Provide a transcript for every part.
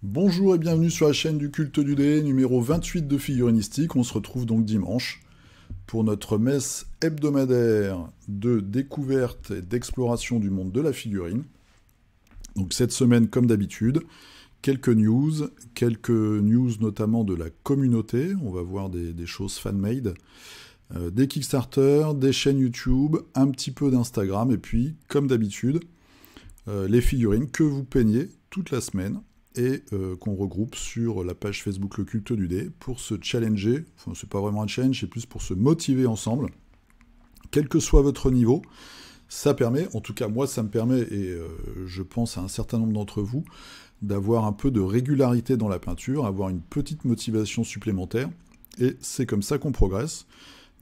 Bonjour et bienvenue sur la chaîne du culte du dé, numéro 28 de Figurinistique. On se retrouve donc dimanche pour notre messe hebdomadaire de découverte et d'exploration du monde de la figurine. Donc cette semaine, comme d'habitude, quelques news notamment de la communauté. On va voir des choses fan-made, des Kickstarter, des chaînes YouTube, un petit peu d'Instagram, et puis, comme d'habitude, les figurines que vous peignez toute la semaine et qu'on regroupe sur la page Facebook Le Culte du Dé pour se challenger. Enfin, c'est pas vraiment un challenge, c'est plus pour se motiver ensemble. Quel que soit votre niveau, ça permet, en tout cas moi ça me permet, et je pense à un certain nombre d'entre vous, d'avoir un peu de régularité dans la peinture, avoir une petite motivation supplémentaire, et c'est comme ça qu'on progresse.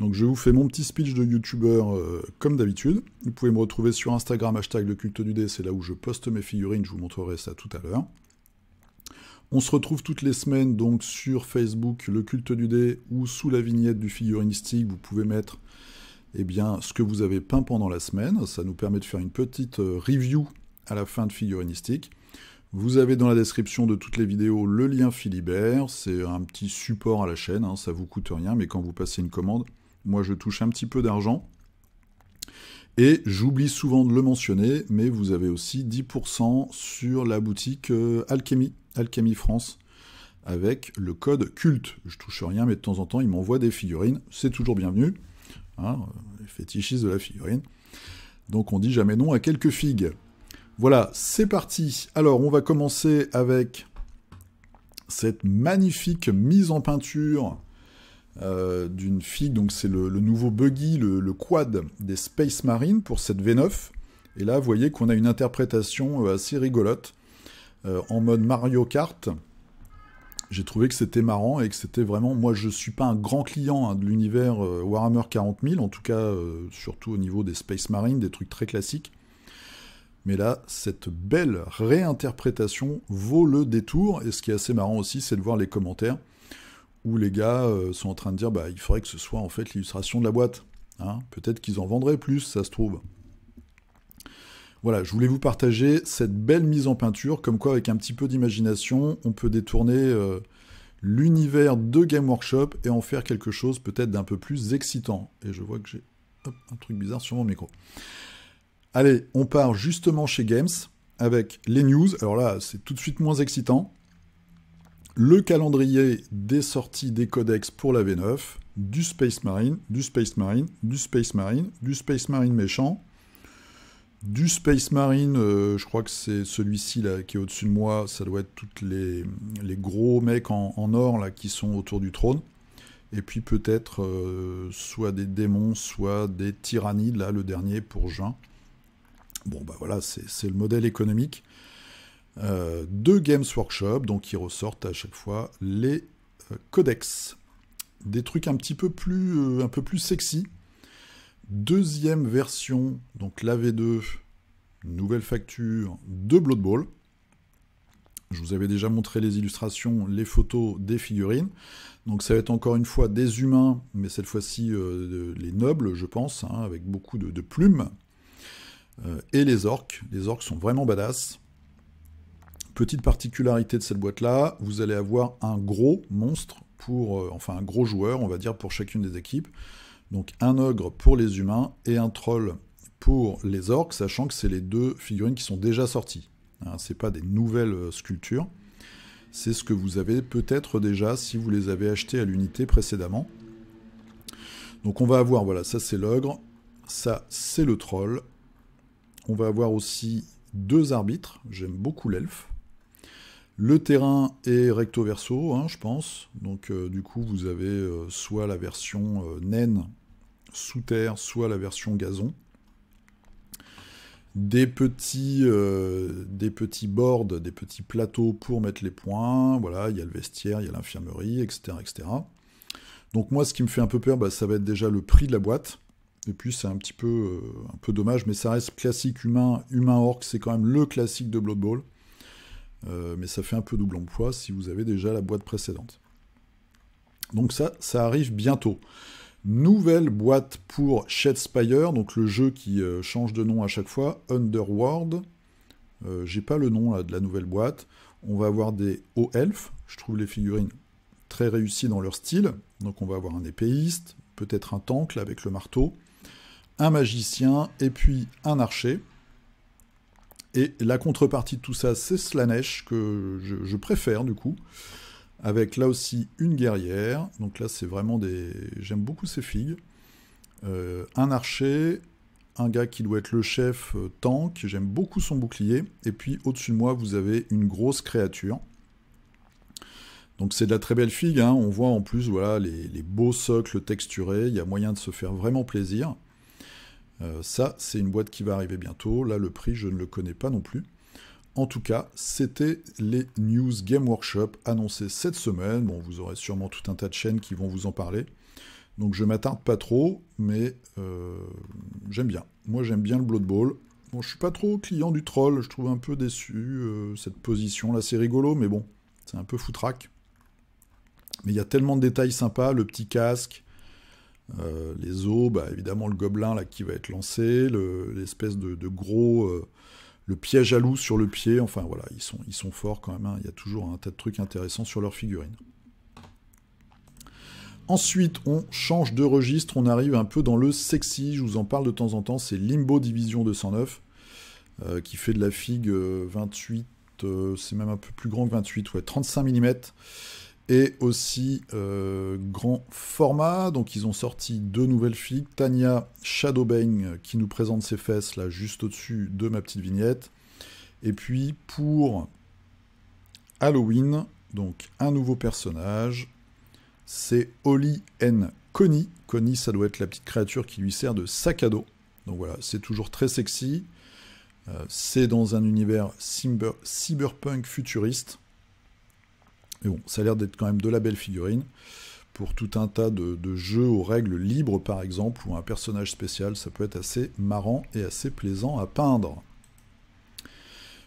Donc je vous fais mon petit speech de youtubeur comme d'habitude. Vous pouvez me retrouver sur Instagram, hashtag Le Culte du Dé, c'est là où je poste mes figurines, je vous montrerai ça tout à l'heure. On se retrouve toutes les semaines donc sur Facebook, Le Culte du Dé, ou sous la vignette du Figurinistique, vous pouvez mettre ce que vous avez peint pendant la semaine. Ça nous permet de faire une petite review à la fin de Figurinistique. Vous avez dans la description de toutes les vidéos le lien Philibert, c'est un petit support à la chaîne, hein, ça vous coûte rien, mais quand vous passez une commande, moi je touche un petit peu d'argent. Et j'oublie souvent de le mentionner, mais vous avez aussi 10% sur la boutique Alchemy France, avec le code CULTE. Je touche rien, mais de temps en temps, ils m'envoient des figurines. C'est toujours bienvenu, hein, les fétichistes de la figurine. Donc on dit jamais non à quelques figues. Voilà, c'est parti. Alors, on va commencer avec cette magnifique mise en peinture d'une figue. Donc c'est le nouveau buggy, le quad des Space Marines pour cette V9. Et là, vous voyez qu'on a une interprétation assez rigolote en mode Mario Kart. J'ai trouvé que c'était marrant et que c'était vraiment... Moi, je suis pas un grand client de l'univers Warhammer 40 000, en tout cas, surtout au niveau des Space Marines, des trucs très classiques. Mais là, cette belle réinterprétation vaut le détour. Et ce qui est assez marrant aussi, c'est de voir les commentaires où les gars sont en train de dire bah, il faudrait que ce soit en fait l'illustration de la boîte. Hein, peut-être qu'ils en vendraient plus, ça se trouve. Voilà, je voulais vous partager cette belle mise en peinture, comme quoi avec un petit peu d'imagination, on peut détourner l'univers de Game Workshop et en faire quelque chose peut-être d'un peu plus excitant. Et je vois que j'ai un truc bizarre sur mon micro. Allez, on part justement chez Games avec les news. Alors là, c'est tout de suite moins excitant. Le calendrier des sorties des codex pour la V9, du Space Marine, du Space Marine, du Space Marine, du Space Marine méchant, du Space Marine, je crois que c'est celui-ci là qui est au-dessus de moi, ça doit être tous les gros mecs en or là qui sont autour du trône. Et puis peut-être soit des démons, soit des tyrannides, là le dernier pour juin. Bon bah voilà, c'est le modèle économique de Games Workshop, donc qui ressortent à chaque fois les codex. Des trucs un peu plus sexy. Deuxième version, donc la V2, nouvelle facture de Blood Bowl. Je vous avais déjà montré les illustrations, les photos des figurines. Donc ça va être encore une fois des humains, mais cette fois-ci les nobles, je pense, hein, avec beaucoup de plumes. Et les orques. Les orques sont vraiment badass. Petite particularité de cette boîte-là, vous allez avoir un gros monstre, enfin un gros joueur, on va dire, pour chacune des équipes. Donc un ogre pour les humains et un troll pour les orques, sachant que c'est les deux figurines qui sont déjà sorties. Hein, c'est pas des nouvelles sculptures. C'est ce que vous avez peut-être déjà si vous les avez achetées à l'unité précédemment. Donc on va avoir, voilà, ça c'est l'ogre, ça c'est le troll. On va avoir aussi deux arbitres, j'aime beaucoup l'elfe. Le terrain est recto verso, hein, je pense. Donc du coup, vous avez soit la version naine sous terre, soit la version gazon. Des petits boards, des petits plateaux pour mettre les points. Voilà, il y a le vestiaire, il y a l'infirmerie, etc., etc. Donc moi, ce qui me fait un peu peur, bah, ça va être déjà le prix de la boîte. Et puis c'est un peu dommage, mais ça reste classique humain orc, c'est quand même le classique de Blood Bowl. Mais ça fait un peu double emploi si vous avez déjà la boîte précédente. Donc ça arrive bientôt. Nouvelle boîte pour Shadespire, donc le jeu qui change de nom à chaque fois, Underworld. J'ai pas le nom là, de la nouvelle boîte. On va avoir des hauts elfes. Je trouve les figurines très réussies dans leur style. Donc on va avoir un épéiste, peut-être un tank là, avec le marteau, un magicien et puis un archer. Et la contrepartie de tout ça, c'est Slaanesh, que je préfère du coup. Avec là aussi une guerrière. Donc là c'est vraiment des... J'aime beaucoup ces figues. Un archer, un gars qui doit être le chef tank, j'aime beaucoup son bouclier. Et puis au-dessus de moi vous avez une grosse créature. Donc c'est de la très belle figue, hein. On voit en plus voilà, les beaux socles texturés, il y a moyen de se faire vraiment plaisir. Ça c'est une boîte qui va arriver bientôt. Là le prix je ne le connais pas non plus. En tout cas, c'était les news Game Workshop annoncées cette semaine. Bon, vous aurez sûrement tout un tas de chaînes qui vont vous en parler. Donc je m'attarde pas trop, mais j'aime bien. Moi j'aime bien le Blood Bowl. Bon, je suis pas trop client du troll, je trouve un peu déçu cette position. Là c'est rigolo, mais bon, c'est un peu foutraque. Mais il y a tellement de détails sympas, le petit casque, les os, bah, évidemment le gobelin là, qui va être lancé, l'espèce de gros... le piège à loup sur le pied, enfin voilà, ils sont forts quand même, hein. Il y a toujours un tas de trucs intéressants sur leurs figurines. Ensuite, on change de registre, on arrive un peu dans le sexy, je vous en parle de temps en temps, c'est Limbo Division 209, qui fait de la figue 28, c'est même un peu plus grand que 28, ouais, 35 mm, et aussi grand format, donc ils ont sorti 2 nouvelles figues, Tanya Shadowbane qui nous présente ses fesses là juste au-dessus de ma petite vignette, et puis pour Halloween, donc un nouveau personnage, c'est Holly N. Connie. Connie, ça doit être la petite créature qui lui sert de sac à dos, donc voilà, c'est toujours très sexy, c'est dans un univers cyberpunk futuriste. Mais bon, ça a l'air d'être quand même de la belle figurine. Pour tout un tas de jeux aux règles libres, par exemple, ou un personnage spécial, ça peut être assez marrant et assez plaisant à peindre.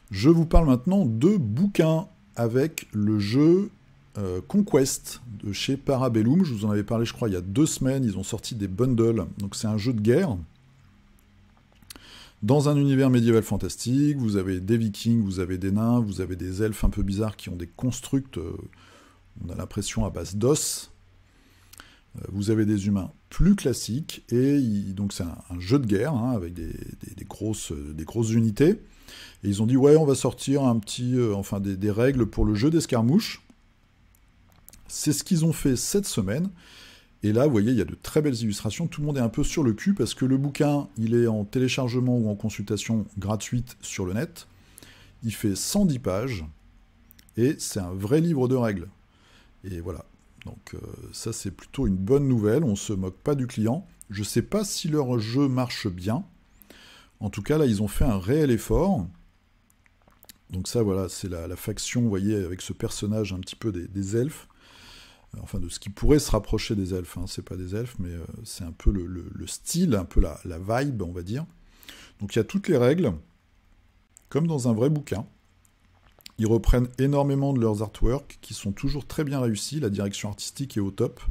Je vous parle maintenant de bouquins avec le jeu Conquest de chez Parabellum. Je vous en avais parlé, je crois, il y a 2 semaines. Ils ont sorti des bundles. Donc c'est un jeu de guerre. Dans un univers médiéval fantastique, vous avez des vikings, vous avez des nains, vous avez des elfes un peu bizarres qui ont des constructs, on a l'impression à base d'os. Vous avez des humains plus classiques, et donc c'est un jeu de guerre, hein, avec des grosses unités. Et ils ont dit, ouais, on va sortir un petit, des règles pour le jeu d'escarmouche. C'est ce qu'ils ont fait cette semaine. Et là, vous voyez, il y a de très belles illustrations. Tout le monde est un peu sur le cul parce que le bouquin, il est en téléchargement ou en consultation gratuite sur le net. Il fait 110 pages et c'est un vrai livre de règles. Et voilà. Donc ça, c'est plutôt une bonne nouvelle. On ne se moque pas du client. Je ne sais pas si leur jeu marche bien. En tout cas, là, ils ont fait un réel effort. Donc ça, voilà, c'est la faction, vous voyez, avec ce personnage un petit peu des elfes. Enfin, de ce qui pourrait se rapprocher des elfes, hein. C'est pas des elfes, mais c'est un peu le style, un peu la vibe, on va dire. Donc il y a toutes les règles, comme dans un vrai bouquin. Ils reprennent énormément de leurs artworks, qui sont toujours très bien réussis, la direction artistique est au top.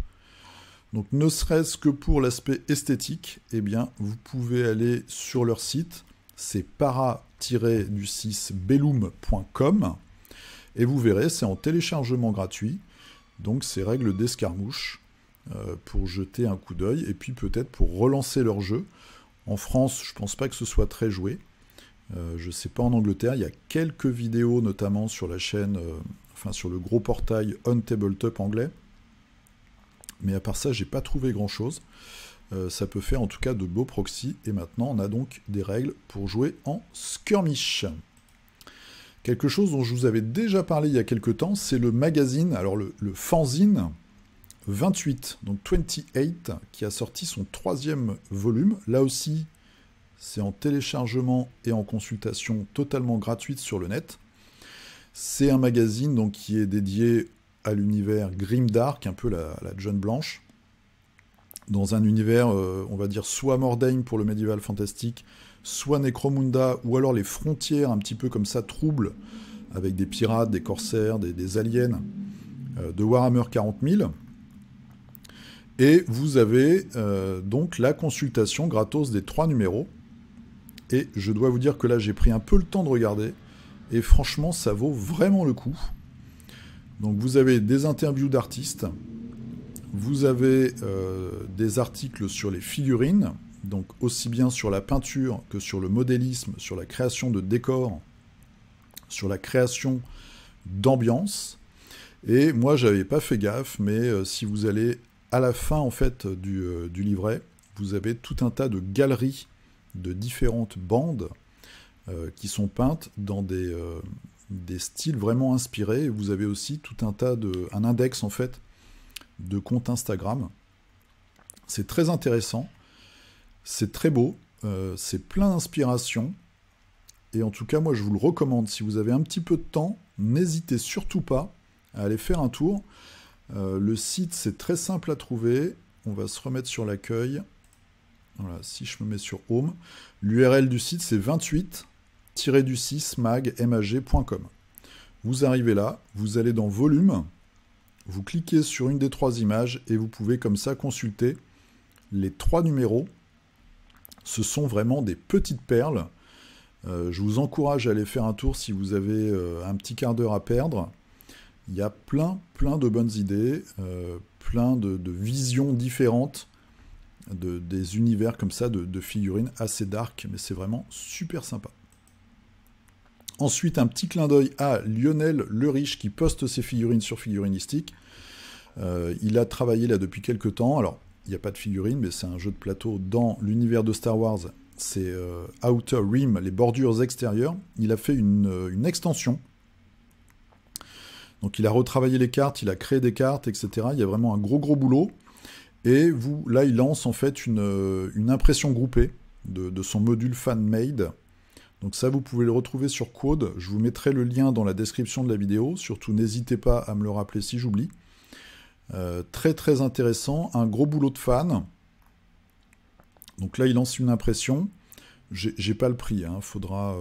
Donc ne serait-ce que pour l'aspect esthétique, eh bien, vous pouvez aller sur leur site, c'est para-bellum.com, et vous verrez, c'est en téléchargement gratuit. Donc ces règles d'escarmouche pour jeter un coup d'œil et puis peut-être pour relancer leur jeu. En France, je pense pas que ce soit très joué. Je sais pas en Angleterre, il y a quelques vidéos notamment sur la chaîne, sur le gros portail On Tabletop anglais. Mais à part ça, j'ai pas trouvé grand-chose. Ça peut faire en tout cas de beaux proxys. Et maintenant, on a donc des règles pour jouer en skirmish. Quelque chose dont je vous avais déjà parlé il y a quelques temps, c'est le magazine, alors le fanzine 28, donc 28, qui a sorti son 3e volume. Là aussi, c'est en téléchargement et en consultation totalement gratuite sur le net. C'est un magazine donc, qui est dédié à l'univers grimdark, un peu la John Blanche, dans un univers, on va dire, soit Mordain pour le médiéval fantastique, soit Necromunda, ou alors les frontières un petit peu comme ça troubles, avec des pirates, des corsaires, des aliens, de Warhammer 40 000. Et vous avez donc la consultation gratos des 3 numéros. Et je dois vous dire que là, j'ai pris un peu le temps de regarder. Et franchement, ça vaut vraiment le coup. Donc vous avez des interviews d'artistes. Vous avez des articles sur les figurines. Donc aussi bien sur la peinture que sur le modélisme, sur la création de décors, sur la création d'ambiance. Et moi, j'avais pas fait gaffe, mais si vous allez à la fin en fait du livret, vous avez tout un tas de galeries de différentes bandes qui sont peintes dans des styles vraiment inspirés. Et vous avez aussi tout un index en fait de comptes Instagram. C'est très intéressant, c'est très beau, c'est plein d'inspiration. Et en tout cas, moi, je vous le recommande. Si vous avez un petit peu de temps, n'hésitez surtout pas à aller faire un tour. Le site, c'est très simple à trouver. On va se remettre sur l'accueil. Voilà, si je me mets sur Home. L'URL du site, c'est 28-mag.com. Vous arrivez là, vous allez dans Volume, vous cliquez sur une des 3 images et vous pouvez comme ça consulter les 3 numéros. Ce sont vraiment des petites perles. Je vous encourage à aller faire un tour si vous avez un petit quart d'heure à perdre. Il y a plein de bonnes idées, plein de visions différentes des univers comme ça, de figurines assez dark, mais c'est vraiment super sympa. Ensuite, un petit clin d'œil à Lionel Le Riche qui poste ses figurines sur Figurinistique. Il a travaillé là depuis quelques temps. Alors, il n'y a pas de figurines, mais c'est un jeu de plateau dans l'univers de Star Wars. C'est Outer Rim, les bordures extérieures. Il a fait une extension. Donc il a retravaillé les cartes, il a créé des cartes, etc. Il y a vraiment un gros boulot. Et là, il lance en fait une impression groupée de son module fan-made. Donc ça, vous pouvez le retrouver sur Quod. Je vous mettrai le lien dans la description de la vidéo. Surtout, n'hésitez pas à me le rappeler si j'oublie. Très intéressant. Un gros boulot de fan. Donc là, il lance une impression. J'ai pas le prix, hein. Faudra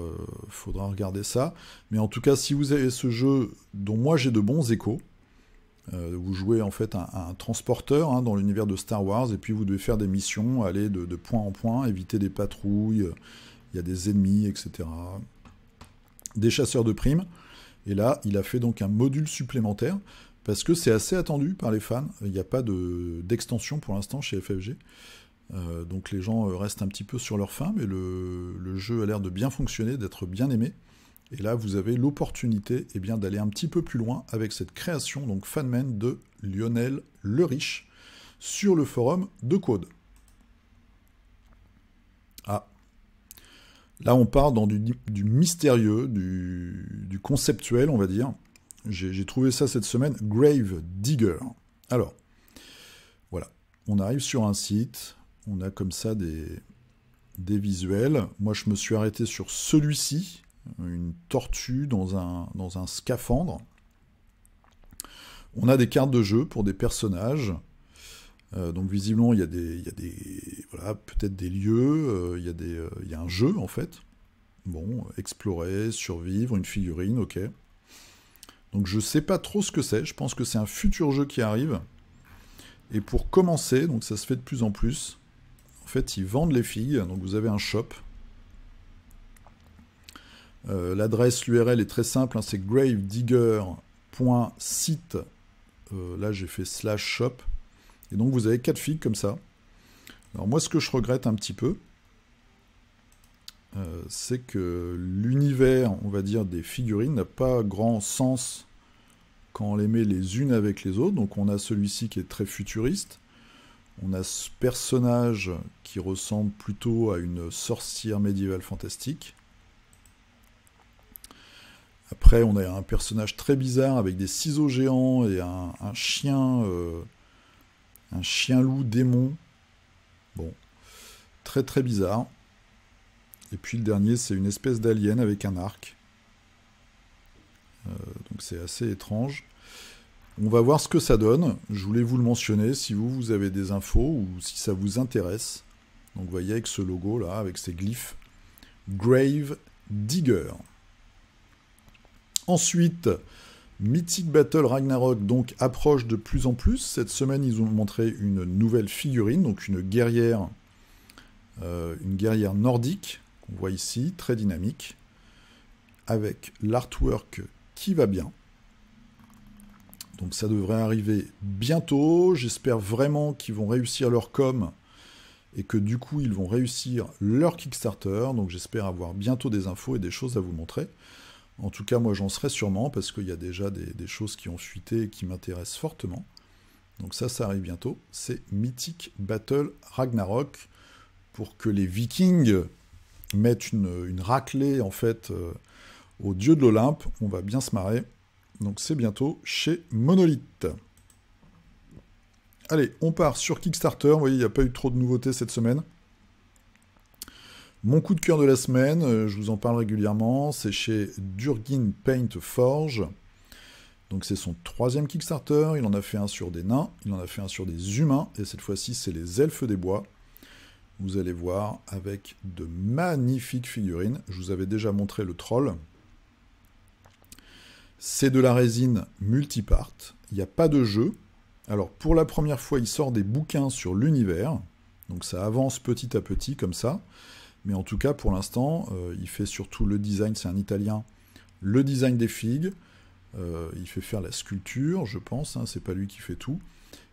regarder ça. Mais en tout cas, si vous avez ce jeu dont moi j'ai de bons échos, vous jouez en fait un transporteur dans l'univers de Star Wars, et puis vous devez faire des missions, aller de point en point, éviter des patrouilles, il y a des ennemis, etc. Des chasseurs de primes. Et là, il a fait donc un module supplémentaire, parce que c'est assez attendu par les fans. Il n'y a pas d'extension pour l'instant chez FFG. Donc les gens restent un petit peu sur leur faim, mais le jeu a l'air de bien fonctionner, d'être bien aimé. Et là, vous avez l'opportunité d'aller un petit peu plus loin avec cette création, donc Fanman de Lionel Le Riche, sur le forum de Quod. Ah, là on part dans du mystérieux, du conceptuel, on va dire. J'ai trouvé ça cette semaine, Grave Digger. Alors, voilà, on arrive sur un site, on a comme ça des visuels. Moi, je me suis arrêté sur celui-ci, une tortue dans un scaphandre. On a des cartes de jeu pour des personnages. Donc visiblement, il y a voilà, peut-être des lieux, il y a un jeu en fait. Bon, explorer, survivre, une figurine, ok. Donc je sais pas trop ce que c'est, je pense que c'est un futur jeu qui arrive. Et pour commencer, donc ça se fait de plus en plus, en fait ils vendent les figues, donc vous avez un shop. L'adresse, l'URL est très simple, hein, c'est gravedigger.site. Là j'ai fait /shop. Et donc vous avez 4 figues comme ça. Alors moi ce que je regrette un petit peu, c'est que l'univers, on va dire, des figurines n'a pas grand sens quand on les met les unes avec les autres. Donc on a celui-ci qui est très futuriste. On a ce personnage qui ressemble plutôt à une sorcière médiévale fantastique. Après, on a un personnage très bizarre avec des ciseaux géants et un chien loup démon. Bon, très bizarre. Et puis le dernier, c'est une espèce d'alien avec un arc. Donc c'est assez étrange. On va voir ce que ça donne. Je voulais vous le mentionner si vous avez des infos ou si ça vous intéresse. Donc vous voyez avec ce logo là, avec ces glyphes. Grave Digger. Ensuite, Mythic Battle Ragnarok donc approche de plus en plus. Cette semaine, ils ont montré une nouvelle figurine, donc une guerrière nordique, qu'on voit ici, très dynamique, avec l'artwork qui va bien. Donc ça devrait arriver bientôt. J'espère vraiment qu'ils vont réussir leur com et que du coup, ils vont réussir leur Kickstarter. Donc j'espère avoir bientôt des infos et des choses à vous montrer. En tout cas, moi, j'en serai sûrement, parce qu'il y a déjà des choses qui ont fuité et qui m'intéressent fortement. Donc ça arrive bientôt. C'est Mythic Battle Ragnarok, pour que les Vikings mettent une raclée, en fait, au dieu de l'Olympe. On va bien se marrer. Donc c'est bientôt chez Monolith. Allez, on part sur Kickstarter. Vous voyez, il n'y a pas eu trop de nouveautés cette semaine. Mon coup de cœur de la semaine, je vous en parle régulièrement, c'est chez Durgin Paint Forge. Donc c'est son 3e Kickstarter, il en a fait un sur des nains, il en a fait un sur des humains, et cette fois-ci c'est les elfes des bois. Vous allez voir avec de magnifiques figurines. Je vous avais déjà montré le troll. C'est de la résine multipart, il n'y a pas de jeu. Alors pour la première fois, il sort des bouquins sur l'univers, donc ça avance petit à petit comme ça. Mais en tout cas, pour l'instant, il fait surtout le design, c'est un Italien, le design des figues, il fait faire la sculpture, je pense, hein, c'est pas lui qui fait tout.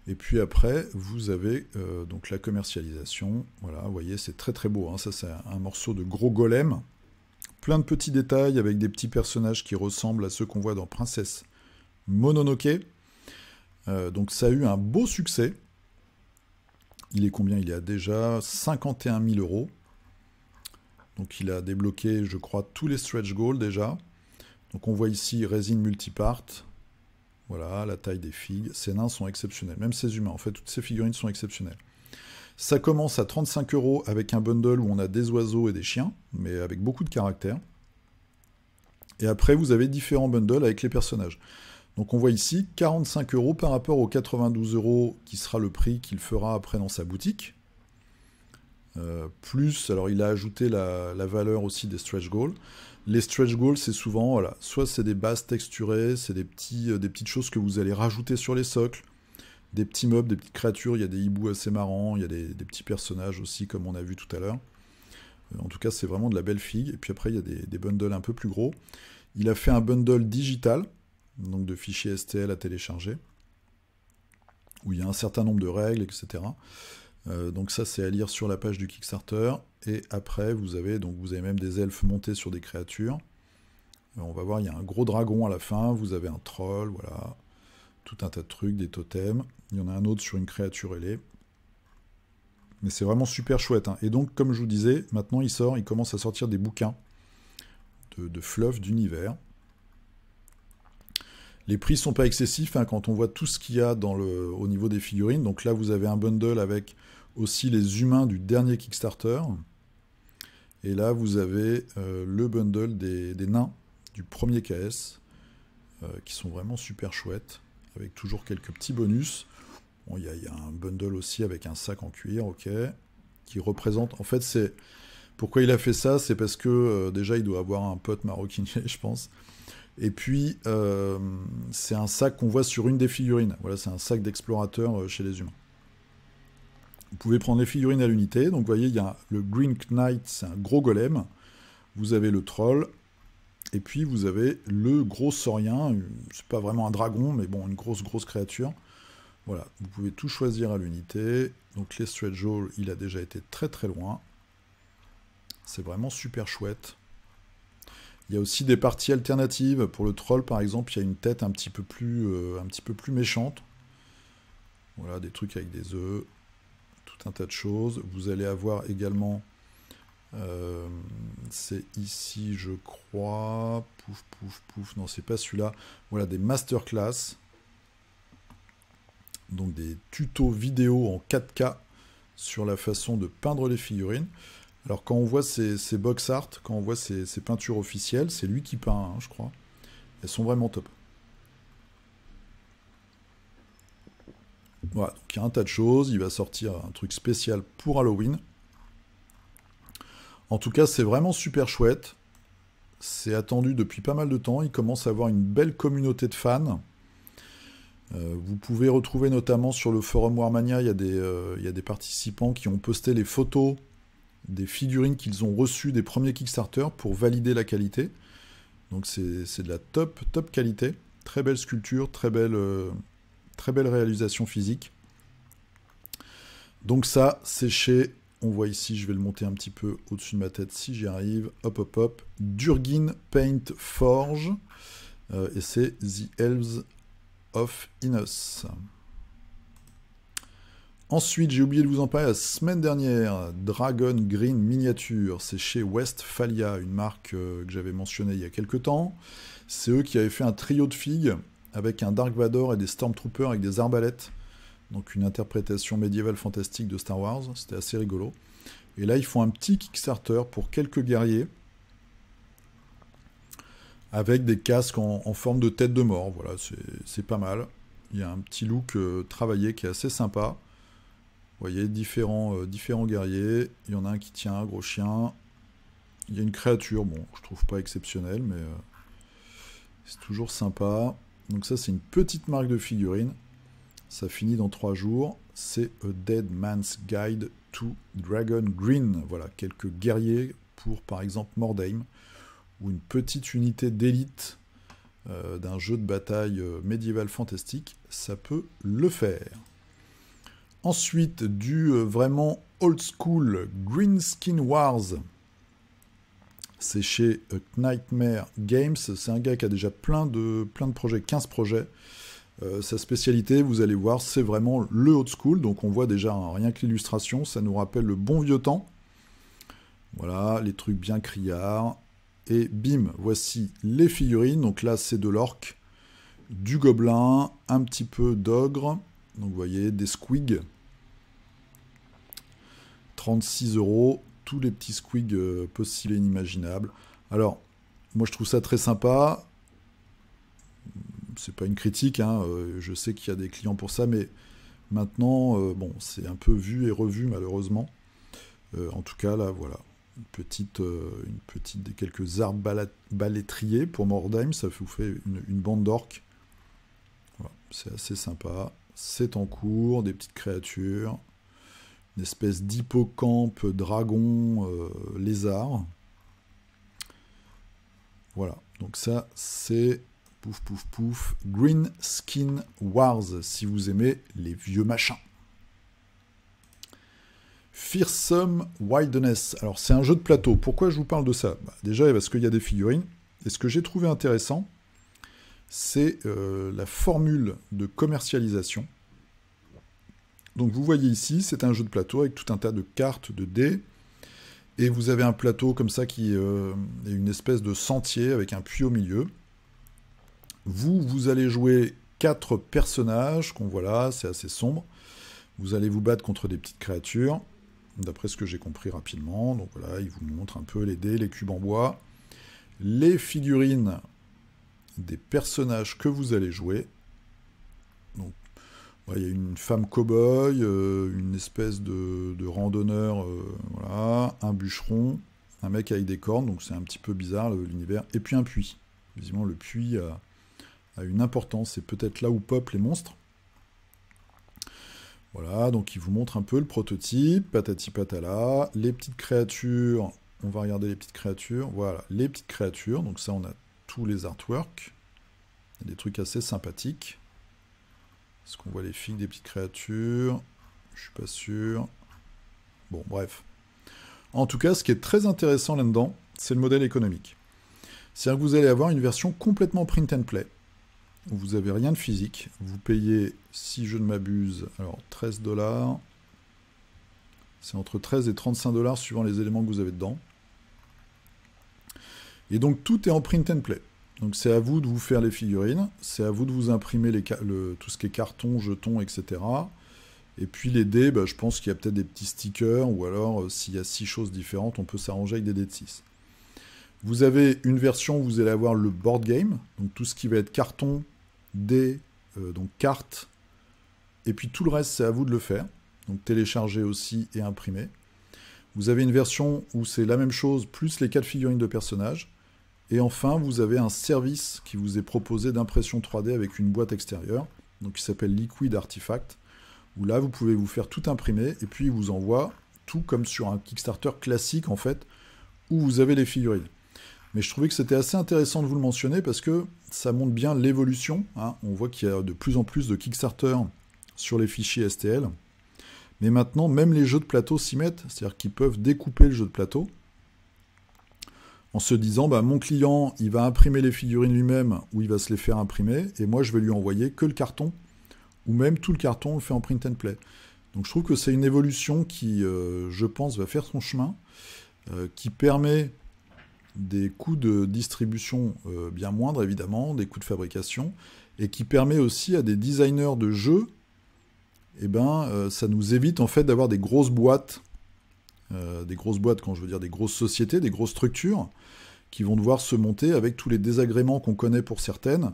Et puis après, vous avez donc la commercialisation, voilà, vous voyez, c'est très très beau, hein, ça c'est un morceau de gros golem, plein de petits détails avec des petits personnages qui ressemblent à ceux qu'on voit dans Princesse Mononoke. Donc ça a eu un beau succès. Il est combien? Il est à déjà 51 000 €. Donc il a débloqué, je crois, tous les stretch goals déjà. Donc on voit ici résine multipart. Voilà, la taille des figues. Ces nains sont exceptionnels. Même ces humains, en fait, toutes ces figurines sont exceptionnelles. Ça commence à 35 € avec un bundle où on a des oiseaux et des chiens, mais avec beaucoup de caractère. Et après, vous avez différents bundles avec les personnages. Donc on voit ici 45 € par rapport aux 92 € qui sera le prix qu'il fera après dans sa boutique. Plus, alors il a ajouté la valeur aussi des stretch goals. Les stretch goals, c'est souvent, voilà, soit c'est des bases texturées, c'est des petites choses que vous allez rajouter sur les socles, des petits mobs, des petites créatures, il y a des hiboux assez marrants, il y a des petits personnages aussi, comme on a vu tout à l'heure. En tout cas, c'est vraiment de la belle figue. Et puis après, il y a des bundles un peu plus gros. Il a fait un bundle digital, donc de fichiers STL à télécharger, où il y a un certain nombre de règles, etc. Donc ça, c'est à lire sur la page du Kickstarter. Et après, vous avez même des elfes montés sur des créatures. On va voir, il y a un gros dragon à la fin. Vous avez un troll, voilà. Tout un tas de trucs, des totems. Il y en a un autre sur une créature ailée. Mais c'est vraiment super chouette, hein. Et donc, comme je vous disais, maintenant, il commence à sortir des bouquins de fluff d'univers. Les prix sont pas excessifs, hein, quand on voit tout ce qu'il y a au niveau des figurines. Donc là, vous avez un bundle avec aussi les humains du dernier Kickstarter. Et là, vous avez le bundle des nains du premier KS, qui sont vraiment super chouettes, avec toujours quelques petits bonus. Bon, il y a un bundle aussi avec un sac en cuir, ok, qui représente... En fait, c'est... Pourquoi il a fait ça? C'est parce que, déjà, il doit avoir un pote maroquinier, je pense. Et puis, c'est un sac qu'on voit sur une des figurines. Voilà, c'est un sac d'explorateur chez les humains. Vous pouvez prendre les figurines à l'unité. Donc, vous voyez, il y a le Green Knight, c'est un gros golem. Vous avez le troll. Et puis, vous avez le gros saurien. C'est pas vraiment un dragon, mais bon, une grosse créature. Voilà, vous pouvez tout choisir à l'unité. Donc, les stretch goals, il a déjà été très très loin. C'est vraiment super chouette. Il y a aussi des parties alternatives. Pour le troll, par exemple, il y a une tête un petit peu plus méchante. Voilà, des trucs avec des œufs, tout un tas de choses. Vous allez avoir également, c'est ici, je crois, pouf, non, c'est pas celui-là. Voilà, des masterclass. Donc des tutos vidéo en 4K sur la façon de peindre les figurines. Alors quand on voit ces box art, quand on voit ces peintures officielles, c'est lui qui peint, hein, je crois. Elles sont vraiment top. Voilà, donc il y a un tas de choses. Il va sortir un truc spécial pour Halloween. En tout cas, c'est vraiment super chouette. C'est attendu depuis pas mal de temps. Il commence à avoir une belle communauté de fans. Vous pouvez retrouver notamment sur le forum Warmania, il y a des participants qui ont posté les photos des figurines qu'ils ont reçues des premiers Kickstarter pour valider la qualité. Donc c'est de la top qualité. Très belle sculpture, très belle réalisation physique. Donc ça, c'est chez, on voit ici, je vais le monter un petit peu au-dessus de ma tête si j'y arrive. Hop, hop, hop. Durgin Paint Forge. Et c'est The Elves of Innos. Ensuite, j'ai oublié de vous en parler la semaine dernière. Dragon Green Miniature. C'est chez Westphalia, une marque que j'avais mentionnée il y a quelques temps. C'est eux qui avaient fait un trio de figues avec un Dark Vador et des Stormtroopers avec des arbalètes. Donc une interprétation médiévale fantastique de Star Wars, c'était assez rigolo. Et là, ils font un petit Kickstarter pour quelques guerriers, avec des casques en forme de tête de mort. Voilà, c'est pas mal. Il y a un petit look travaillé qui est assez sympa. Vous voyez, différents guerriers. Il y en a un qui tient un gros chien. Il y a une créature, bon, je trouve pas exceptionnelle, mais c'est toujours sympa. Donc ça, c'est une petite marque de figurines. Ça finit dans 3 jours. C'est A Dead Man's Guide to Dragon Green. Voilà, quelques guerriers pour, par exemple, Mordheim, ou une petite unité d'élite d'un jeu de bataille médiéval fantastique. Ça peut le faire. Ensuite, du vraiment old school Green Skin Wars. C'est chez Nightmare Games. C'est un gars qui a déjà plein de projets, 15 projets. Sa spécialité, vous allez voir, c'est vraiment le old school. Donc on voit déjà, rien que l'illustration, ça nous rappelle le bon vieux temps. Voilà, les trucs bien criards. Et bim, voici les figurines. Donc là, c'est de l'orc, du gobelin, un petit peu d'ogre. Donc vous voyez, des squigs. 36 €. Tous les petits squigs possibles et inimaginables. Alors, moi je trouve ça très sympa. C'est pas une critique, hein, je sais qu'il y a des clients pour ça, mais maintenant, bon, c'est un peu vu et revu malheureusement. En tout cas, là, voilà, des quelques arbres balétriers pour Mordheim, ça vous fait une bande d'orques. Voilà, c'est assez sympa. C'est en cours, des petites créatures, une espèce d'hippocampe, dragon, lézard. Voilà, donc ça, c'est... Pouf, pouf, pouf. Green Skin Wars, si vous aimez les vieux machins. Fearsome Wilderness. Alors, c'est un jeu de plateau. Pourquoi je vous parle de ça? Déjà, parce qu'il y a des figurines. Et ce que j'ai trouvé intéressant, c'est la formule de commercialisation. Donc, vous voyez ici, c'est un jeu de plateau avec tout un tas de cartes, de dés. Et vous avez un plateau comme ça qui est une espèce de sentier avec un puits au milieu. Vous allez jouer 4 personnages, qu'on voit là, c'est assez sombre. Vous allez vous battre contre des petites créatures, d'après ce que j'ai compris rapidement. Donc voilà, il vous montre un peu les dés, les cubes en bois. Les figurines des personnages que vous allez jouer. Donc, il y a une femme cow-boy, une espèce de randonneur, voilà, un bûcheron, un mec avec des cornes, donc c'est un petit peu bizarre l'univers, et puis un puits. Visiblement, le puits a une importance, c'est peut-être là où popent les monstres. Voilà, donc il vous montre un peu le prototype, patati patala, les petites créatures, on va regarder les petites créatures, voilà, les petites créatures, donc ça on a tous les artworks, il y a des trucs assez sympathiques. Est-ce qu'on voit les figues des petites créatures? Je suis pas sûr. Bon, bref. En tout cas, ce qui est très intéressant là-dedans, c'est le modèle économique. C'est-à-dire que vous allez avoir une version complètement print and play, où vous n'avez rien de physique. Vous payez, si je ne m'abuse, alors 13 $. C'est entre 13 et 35 $ suivant les éléments que vous avez dedans. Et donc tout est en print and play. Donc c'est à vous de vous faire les figurines, c'est à vous de vous imprimer tout ce qui est carton, jetons, etc. Et puis les dés, je pense qu'il y a peut-être des petits stickers, ou alors s'il y a 6 choses différentes, on peut s'arranger avec des dés de 6. Vous avez une version où vous allez avoir le board game, donc tout ce qui va être carton, dés, donc cartes, et puis tout le reste, c'est à vous de le faire. Donc télécharger aussi et imprimer. Vous avez une version où c'est la même chose, plus les 4 figurines de personnages. Et enfin, vous avez un service qui vous est proposé d'impression 3D avec une boîte extérieure, donc qui s'appelle Liquid Artifact, où là, vous pouvez vous faire tout imprimer, et puis il vous envoie tout comme sur un Kickstarter classique, en fait, où vous avez les figurines. Mais je trouvais que c'était assez intéressant de vous le mentionner, parce que ça montre bien l'évolution, hein. On voit qu'il y a de plus en plus de Kickstarter sur les fichiers STL, mais maintenant, même les jeux de plateau s'y mettent, c'est-à-dire qu'ils peuvent découper le jeu de plateau, en se disant, bah, mon client, il va imprimer les figurines lui-même, ou il va se les faire imprimer, et moi, je vais lui envoyer que le carton, ou même tout le carton, on le fait en print and play. Donc je trouve que c'est une évolution qui, je pense, va faire son chemin, qui permet des coûts de distribution bien moindres, évidemment, des coûts de fabrication, et qui permet aussi à des designers de jeux, eh ben, ça nous évite en fait d'avoir des grosses boîtes, quand je veux dire des grosses sociétés, des grosses structures, qui vont devoir se monter avec tous les désagréments qu'on connaît pour certaines,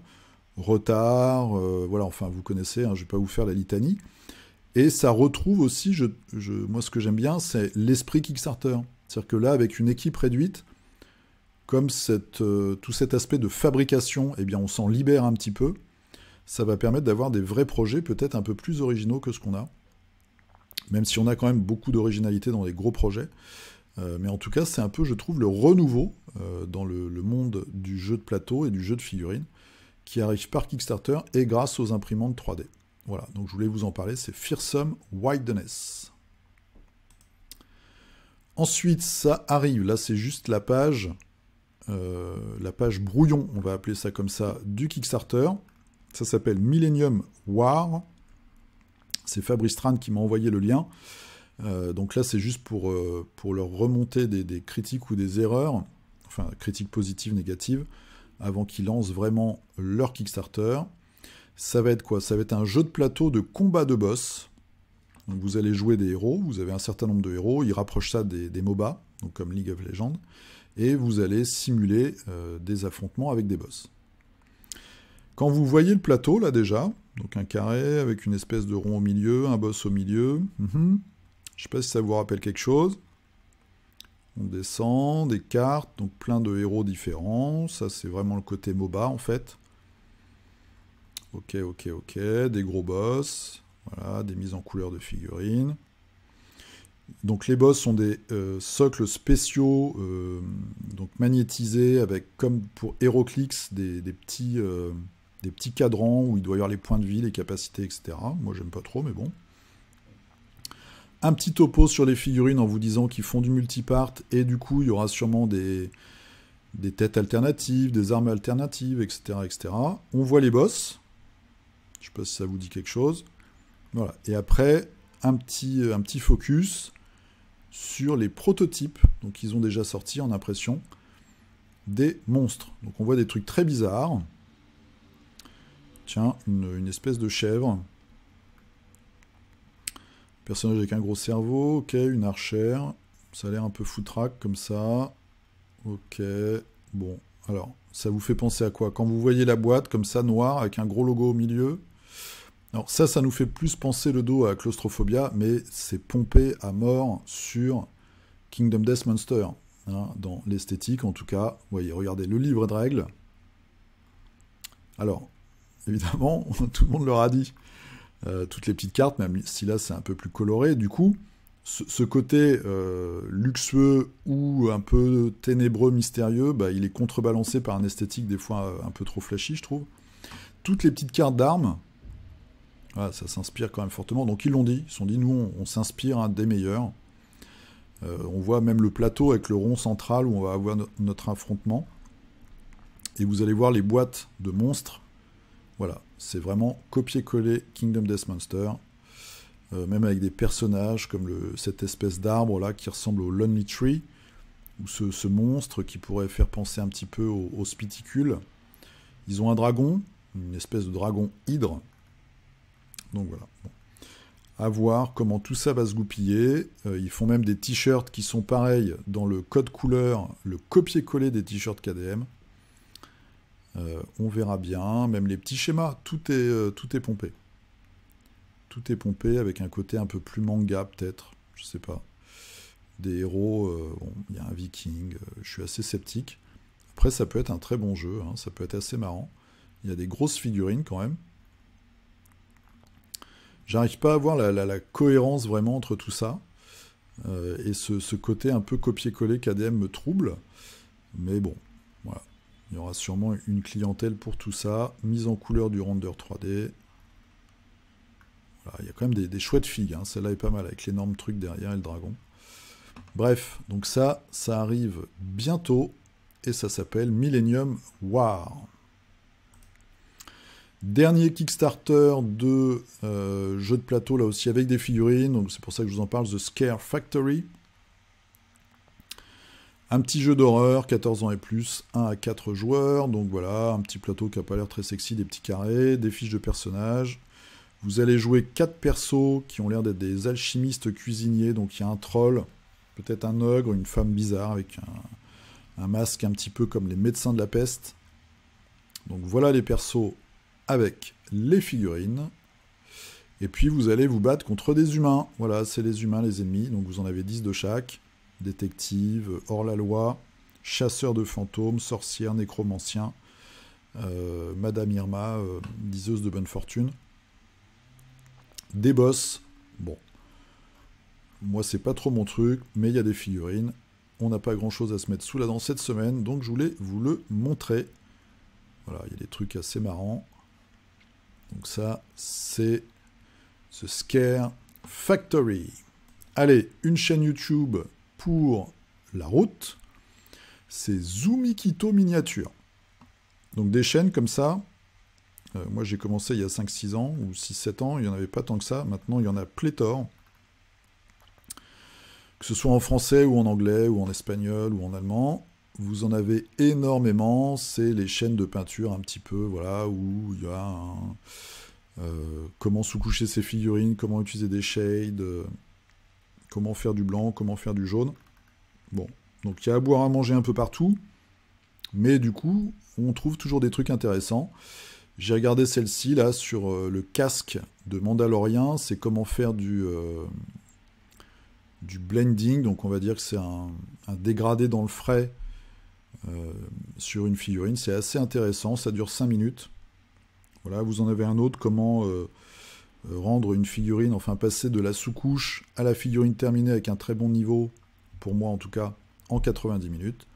retard, voilà, enfin vous connaissez, hein, je ne vais pas vous faire la litanie. Et ça retrouve aussi, moi ce que j'aime bien, c'est l'esprit Kickstarter. C'est-à-dire que là, avec une équipe réduite, comme tout cet aspect de fabrication, eh bien on s'en libère un petit peu. Ça va permettre d'avoir des vrais projets peut-être un peu plus originaux que ce qu'on a. Même si on a quand même beaucoup d'originalité dans les gros projets. Mais en tout cas, c'est un peu, je trouve, le renouveau dans le monde du jeu de plateau et du jeu de figurines qui arrive par Kickstarter et grâce aux imprimantes 3D. Voilà, donc je voulais vous en parler, c'est Fearsome Wilderness. Ensuite, ça arrive, là c'est juste la page brouillon, on va appeler ça comme ça, du Kickstarter. Ça s'appelle Millennium War. C'est Fabrice Tran qui m'a envoyé le lien. Donc là, c'est juste pour leur remonter des critiques ou des erreurs, enfin, critiques positives, négatives, avant qu'ils lancent vraiment leur Kickstarter. Ça va être quoi? Ça va être un jeu de plateau de combat de boss. Donc vous allez jouer des héros, vous avez un certain nombre de héros, ils rapprochent ça des MOBA, donc comme League of Legends, et vous allez simuler des affrontements avec des boss. Quand vous voyez le plateau, là déjà, donc un carré avec une espèce de rond au milieu, un boss au milieu, je ne sais pas si ça vous rappelle quelque chose. On descend, des cartes, donc plein de héros différents, ça c'est vraiment le côté MOBA en fait. Ok, des gros boss, voilà, des mises en couleur de figurines. Donc les boss sont des socles spéciaux, donc magnétisés avec, comme pour HeroClix, des petits cadrans où il doit y avoir les points de vie, les capacités, etc. Moi j'aime pas trop, mais bon. Un petit topo sur les figurines en vous disant qu'ils font du multipart, et du coup il y aura sûrement des têtes alternatives, des armes alternatives, etc., etc. On voit les boss. Je ne sais pas si ça vous dit quelque chose. Voilà. Et après, un petit focus sur les prototypes, donc ils ont déjà sorti en impression, des monstres. Donc on voit des trucs très bizarres. Tiens, une espèce de chèvre. Personnage avec un gros cerveau, ok, une archère. Ça a l'air un peu foutraque comme ça. Ok, bon, alors, ça vous fait penser à quoi? Quand vous voyez la boîte comme ça, noire, avec un gros logo au milieu. Alors ça nous fait plus penser le dos à Claustrophobia, mais c'est pompé à mort sur Kingdom Death Monster, hein, dans l'esthétique en tout cas. Vous voyez, regardez le livre de règles. Alors, évidemment, tout le monde leur a dit, toutes les petites cartes, même si là c'est un peu plus coloré, du coup, ce côté luxueux ou un peu ténébreux, mystérieux, bah, il est contrebalancé par un esthétique des fois un peu trop flashy, je trouve. Toutes les petites cartes d'armes, voilà, ça s'inspire quand même fortement. Donc ils l'ont dit, ils se sont dit, nous on s'inspire des meilleurs. On voit même le plateau avec le rond central où on va avoir notre affrontement. Et vous allez voir les boîtes de monstres. Voilà, c'est vraiment copier-coller Kingdom Death Monster. Même avec des personnages comme cette espèce d'arbre là qui ressemble au Lonely Tree, ou ce monstre qui pourrait faire penser un petit peu au Spiticule. Ils ont un dragon, une espèce de dragon hydre. Donc voilà. Bon. À voir comment tout ça va se goupiller. Ils font même des t-shirts qui sont pareils dans le code couleur, le copier-coller des t-shirts KDM. On verra bien. Même les petits schémas, tout est pompé. Tout est pompé avec un côté un peu plus manga peut-être, je sais pas. Des héros, bon, il y a un viking, je suis assez sceptique. Après, ça peut être un très bon jeu, hein, ça peut être assez marrant. Il y a des grosses figurines quand même. J'arrive pas à voir la cohérence vraiment entre tout ça. Et ce côté un peu copier-coller KDM me trouble. Mais bon, voilà. Il y aura sûrement une clientèle pour tout ça. Mise en couleur du render 3D. Voilà, il y a quand même des chouettes figues. Hein. Celle-là est pas mal avec l'énorme truc derrière et le dragon. Bref, donc ça arrive bientôt. Et ça s'appelle Millennium War. Dernier Kickstarter de jeu de plateau, là aussi avec des figurines. Donc c'est pour ça que je vous en parle, The Scare Factory. Un petit jeu d'horreur, 14 ans et plus, 1 à 4 joueurs. Donc voilà, un petit plateau qui n'a pas l'air très sexy, des petits carrés, des fiches de personnages. Vous allez jouer 4 persos qui ont l'air d'être des alchimistes cuisiniers. Donc il y a un troll, peut-être un ogre, une femme bizarre avec un masque un petit peu comme les médecins de la peste. Donc voilà les persos avec les figurines. Et puis vous allez vous battre contre des humains. Voilà, c'est les humains, les ennemis. Donc vous en avez 10 de chaque. Détective, hors-la-loi, chasseur de fantômes, sorcière, nécromancien, Madame Irma, diseuse de bonne fortune. Des boss, bon, moi c'est pas trop mon truc, mais il y a des figurines. On n'a pas grand chose à se mettre sous la dent cette semaine, donc je voulais vous le montrer. Voilà, il y a des trucs assez marrants. Donc ça, c'est The Scare Factory. Allez, une chaîne YouTube pour la route, c'est Zumikito Miniature. Donc des chaînes comme ça, moi j'ai commencé il y a 5-6 ans, ou 6-7 ans, il n'y en avait pas tant que ça, maintenant il y en a pléthore. Que ce soit en français, ou en anglais, ou en espagnol, ou en allemand, vous en avez énormément, c'est les chaînes de peinture un petit peu, voilà, où il y a comment sous-coucher ses figurines, comment utiliser des shades, comment faire du blanc, comment faire du jaune. Bon, donc il y a à boire à manger un peu partout, mais du coup, on trouve toujours des trucs intéressants. J'ai regardé celle-ci, là, sur le casque de Mandalorian, c'est comment faire du blending, donc on va dire que c'est un dégradé dans le frais sur une figurine. C'est assez intéressant, ça dure 5 minutes. Voilà, vous en avez un autre, comment rendre une figurine, enfin passer de la sous-couche à la figurine terminée avec un très bon niveau, pour moi en tout cas, en 90 minutes.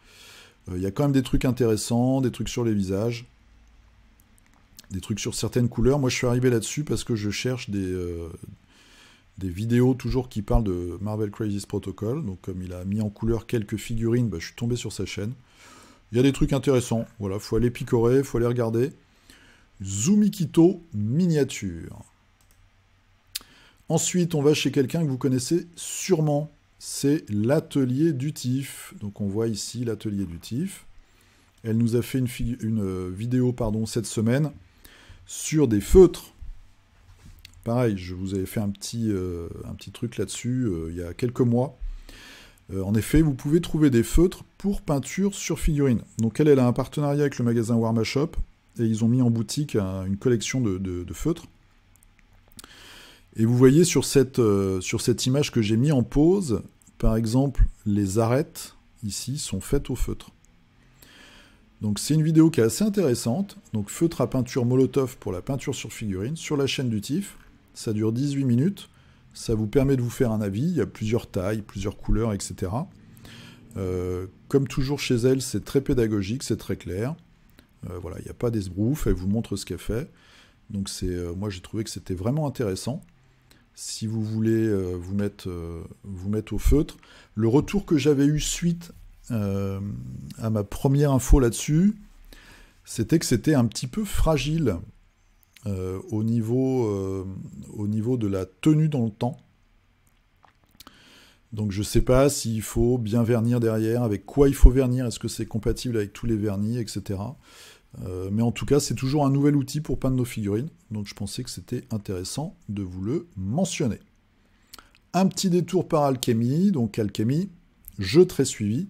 Il y a quand même des trucs intéressants, des trucs sur les visages, des trucs sur certaines couleurs. Moi je suis arrivé là-dessus parce que je cherche des vidéos toujours qui parlent de Marvel Crisis Protocol. Donc comme il a mis en couleur quelques figurines, je suis tombé sur sa chaîne. Il y a des trucs intéressants, voilà, faut aller picorer, faut aller regarder. Zumikito Miniature. Ensuite, on va chez quelqu'un que vous connaissez sûrement, c'est l'Atelier du TIFF. Donc on voit ici l'Atelier du TIFF. Elle nous a fait une vidéo cette semaine sur des feutres. Pareil, je vous avais fait un petit truc là-dessus il y a quelques mois. En effet, vous pouvez trouver des feutres pour peinture sur figurine. Donc elle a un partenariat avec le magasin Warma Shop et ils ont mis en boutique une collection de feutres. Et vous voyez sur cette image que j'ai mis en pause, par exemple, les arêtes, ici, sont faites au feutre. Donc c'est une vidéo qui est assez intéressante. Donc feutre à peinture Molotov pour la peinture sur figurine, sur la chaîne du TIFF. Ça dure 18 minutes. Ça vous permet de vous faire un avis. Il y a plusieurs tailles, plusieurs couleurs, etc. Comme toujours chez elle, c'est très pédagogique, c'est très clair. Voilà, il n'y a pas d'esbrouf, elle vous montre ce qu'elle fait. Donc moi j'ai trouvé que c'était vraiment intéressant. Si vous voulez vous mettre au feutre. Le retour que j'avais eu suite à ma première info là-dessus, c'était que c'était un petit peu fragile au niveau de la tenue dans le temps. Donc je ne sais pas s'il faut bien vernir derrière, avec quoi il faut vernir, est-ce que c'est compatible avec tous les vernis, etc. Mais en tout cas, c'est toujours un nouvel outil pour peindre nos figurines, donc je pensais que c'était intéressant de vous le mentionner. Un petit détour par Alchemy, donc Alchemy, jeu très suivi.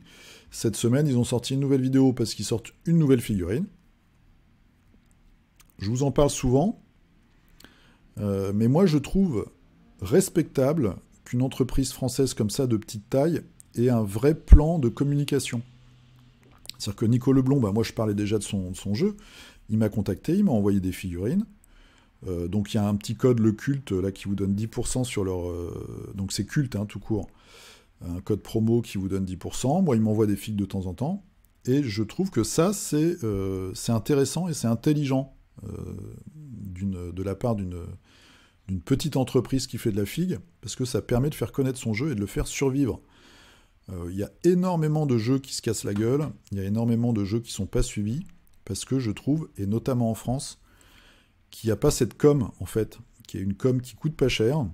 Cette semaine, ils ont sorti une nouvelle vidéo parce qu'ils sortent une nouvelle figurine. Je vous en parle souvent, mais moi je trouve respectable qu'une entreprise française comme ça, de petite taille, ait un vrai plan de communication. C'est-à-dire que Nico Leblond, bah, moi je parlais déjà de son jeu, il m'a contacté, il m'a envoyé des figurines. Donc il y a un petit code, le culte, là, qui vous donne 10% sur leur... donc c'est culte, hein, tout court. Un code promo qui vous donne 10%. Moi, il m'envoie des figues de temps en temps. Et je trouve que ça, c'est intéressant et c'est intelligent de la part d'une petite entreprise qui fait de la figue, parce que ça permet de faire connaître son jeu et de le faire survivre. Il y a énormément de jeux qui se cassent la gueule, il y a énormément de jeux qui ne sont pas suivis, parce que je trouve, et notamment en France, qu'il n'y a pas cette com, en fait, qui est une com qui coûte pas cher,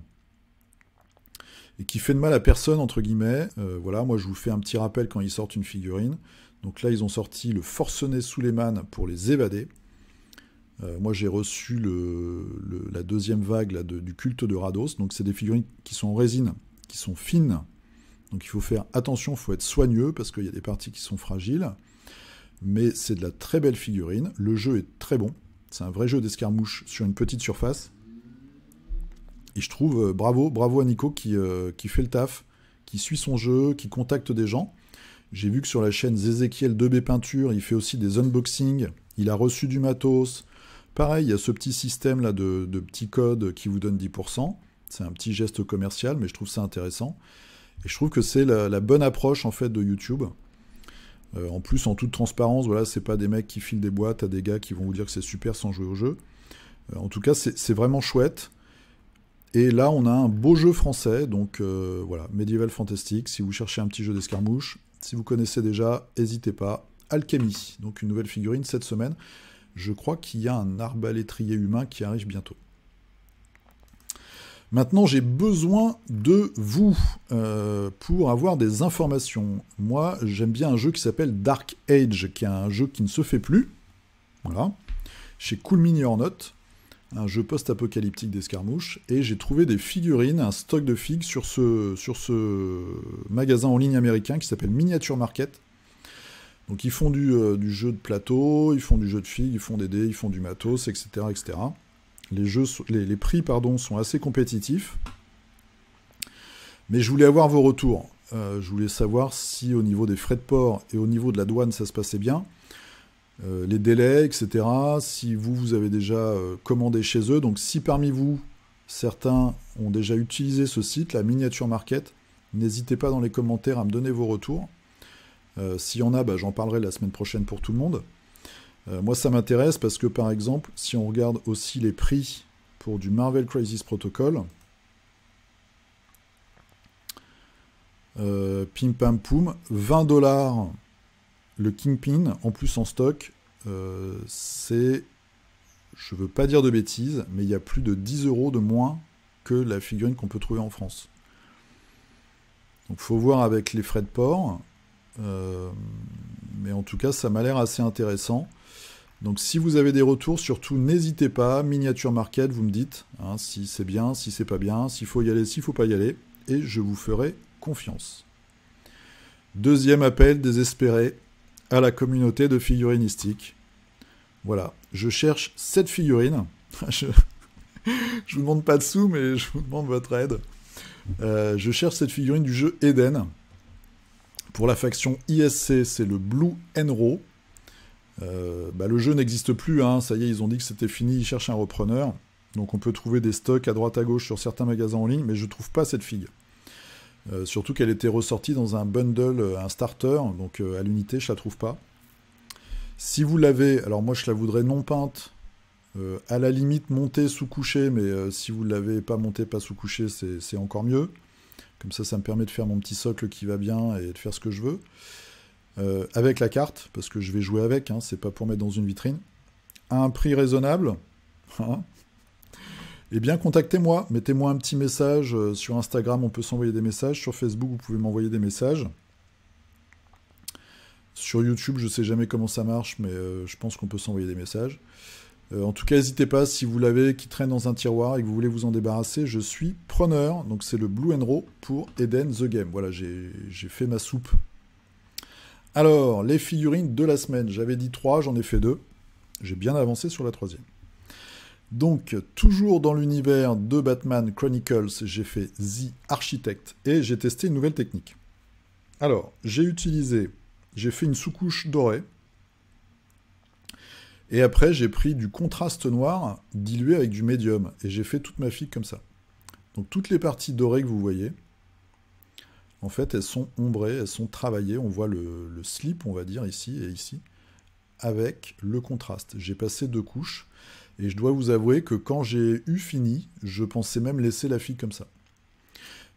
et qui fait de mal à personne, entre guillemets. Voilà, moi je vous fais un petit rappel quand ils sortent une figurine. Donc là, ils ont sorti le forcené Suleiman pour les évader. Moi, j'ai reçu la deuxième vague là, du culte de Rados. Donc c'est des figurines qui sont en résine, qui sont fines. Donc il faut faire attention, il faut être soigneux, parce qu'il y a des parties qui sont fragiles. Mais c'est de la très belle figurine. Le jeu est très bon. C'est un vrai jeu d'escarmouche sur une petite surface. Et je trouve, bravo à Nico qui fait le taf, qui suit son jeu, qui contacte des gens. J'ai vu que sur la chaîne Zézéchiel 2B Peinture, il fait aussi des unboxings. Il a reçu du matos. Pareil, il y a ce petit système là de petits codes qui vous donne 10%. C'est un petit geste commercial, mais je trouve ça intéressant. Et je trouve que c'est la bonne approche en fait de YouTube. En plus, en toute transparence, voilà, c'est pas des mecs qui filent des boîtes à des gars qui vont vous dire que c'est super sans jouer au jeu. En tout cas, c'est vraiment chouette. Et là, on a un beau jeu français, donc voilà, Medieval Fantastic. Si vous cherchez un petit jeu d'escarmouche, si vous connaissez déjà, n'hésitez pas. Alchemy, donc une nouvelle figurine cette semaine. Je crois qu'il y a un arbalétrier humain qui arrive bientôt. Maintenant, j'ai besoin de vous pour avoir des informations. Moi, j'aime bien un jeu qui s'appelle Dark Age, qui est un jeu qui ne se fait plus. Voilà. Chez Cool Mini or Not, un jeu post-apocalyptique d'escarmouche. Et j'ai trouvé des figurines, un stock de figues sur ce magasin en ligne américain qui s'appelle Miniature Market. Donc ils font du jeu de plateau, ils font du jeu de figues, ils font des dés, ils font du matos, etc. etc. Les prix sont assez compétitifs. Mais je voulais avoir vos retours. Je voulais savoir si au niveau des frais de port et au niveau de la douane ça se passait bien. Les délais, etc. Si vous avez déjà commandé chez eux. Donc si parmi vous, certains ont déjà utilisé ce site, la Miniature Market, n'hésitez pas dans les commentaires à me donner vos retours. S'il y en a, j'en parlerai la semaine prochaine pour tout le monde. Moi, ça m'intéresse parce que, par exemple, si on regarde aussi les prix pour du Marvel Crisis Protocol, pim pam poum, 20$ le Kingpin, en plus en stock, c'est, je veux pas dire de bêtises, mais il y a plus de 10€ de moins que la figurine qu'on peut trouver en France. Donc faut voir avec les frais de port, mais en tout cas ça m'a l'air assez intéressant. Donc si vous avez des retours, surtout n'hésitez pas, Miniature Market, vous me dites hein, si c'est bien, si c'est pas bien, s'il faut y aller, s'il faut pas y aller, et je vous ferai confiance. Deuxième appel désespéré à la communauté de figurinistique. Voilà, je cherche cette figurine. je vous demande pas de sous, mais je vous demande votre aide. Je cherche cette figurine du jeu Eden. Pour la faction ISC, c'est le Blue Enro. Le jeu n'existe plus, hein. Ça y est, ils ont dit que c'était fini, ils cherchent un repreneur. Donc on peut trouver des stocks à droite à gauche sur certains magasins en ligne, mais je ne trouve pas cette figue. Surtout qu'elle était ressortie dans un bundle, un starter, donc à l'unité, je la trouve pas. Si vous l'avez, alors moi je la voudrais non peinte, à la limite montée sous couché, mais si vous ne l'avez pas montée, pas sous couché, c'est encore mieux. Comme ça me permet de faire mon petit socle qui va bien et de faire ce que je veux. Avec la carte, parce que je vais jouer avec, hein, c'est pas pour mettre dans une vitrine. À un prix raisonnable, hein. Eh bien, contactez-moi, mettez-moi un petit message sur Instagram, on peut s'envoyer des messages, sur Facebook, vous pouvez m'envoyer des messages. Sur YouTube, je sais jamais comment ça marche, mais je pense qu'on peut s'envoyer des messages. En tout cas, n'hésitez pas, si vous l'avez qui traîne dans un tiroir et que vous voulez vous en débarrasser, je suis preneur. Donc c'est le Blue Enro pour Eden the Game. Voilà, j'ai fait ma soupe. Alors, les figurines de la semaine. J'avais dit 3, j'en ai fait 2. J'ai bien avancé sur la 3e. Donc, toujours dans l'univers de Batman Chronicles, j'ai fait The Architect et j'ai testé une nouvelle technique. Alors, j'ai utilisé j'ai fait une sous-couche dorée. Et après, j'ai pris du contraste noir dilué avec du médium. Et j'ai fait toute ma figue comme ça. Donc toutes les parties dorées que vous voyez, en fait, elles sont ombrées, elles sont travaillées. On voit le slip, on va dire, ici et ici, avec le contraste. J'ai passé 2 couches. Et je dois vous avouer que quand j'ai eu fini, je pensais même laisser la figue comme ça.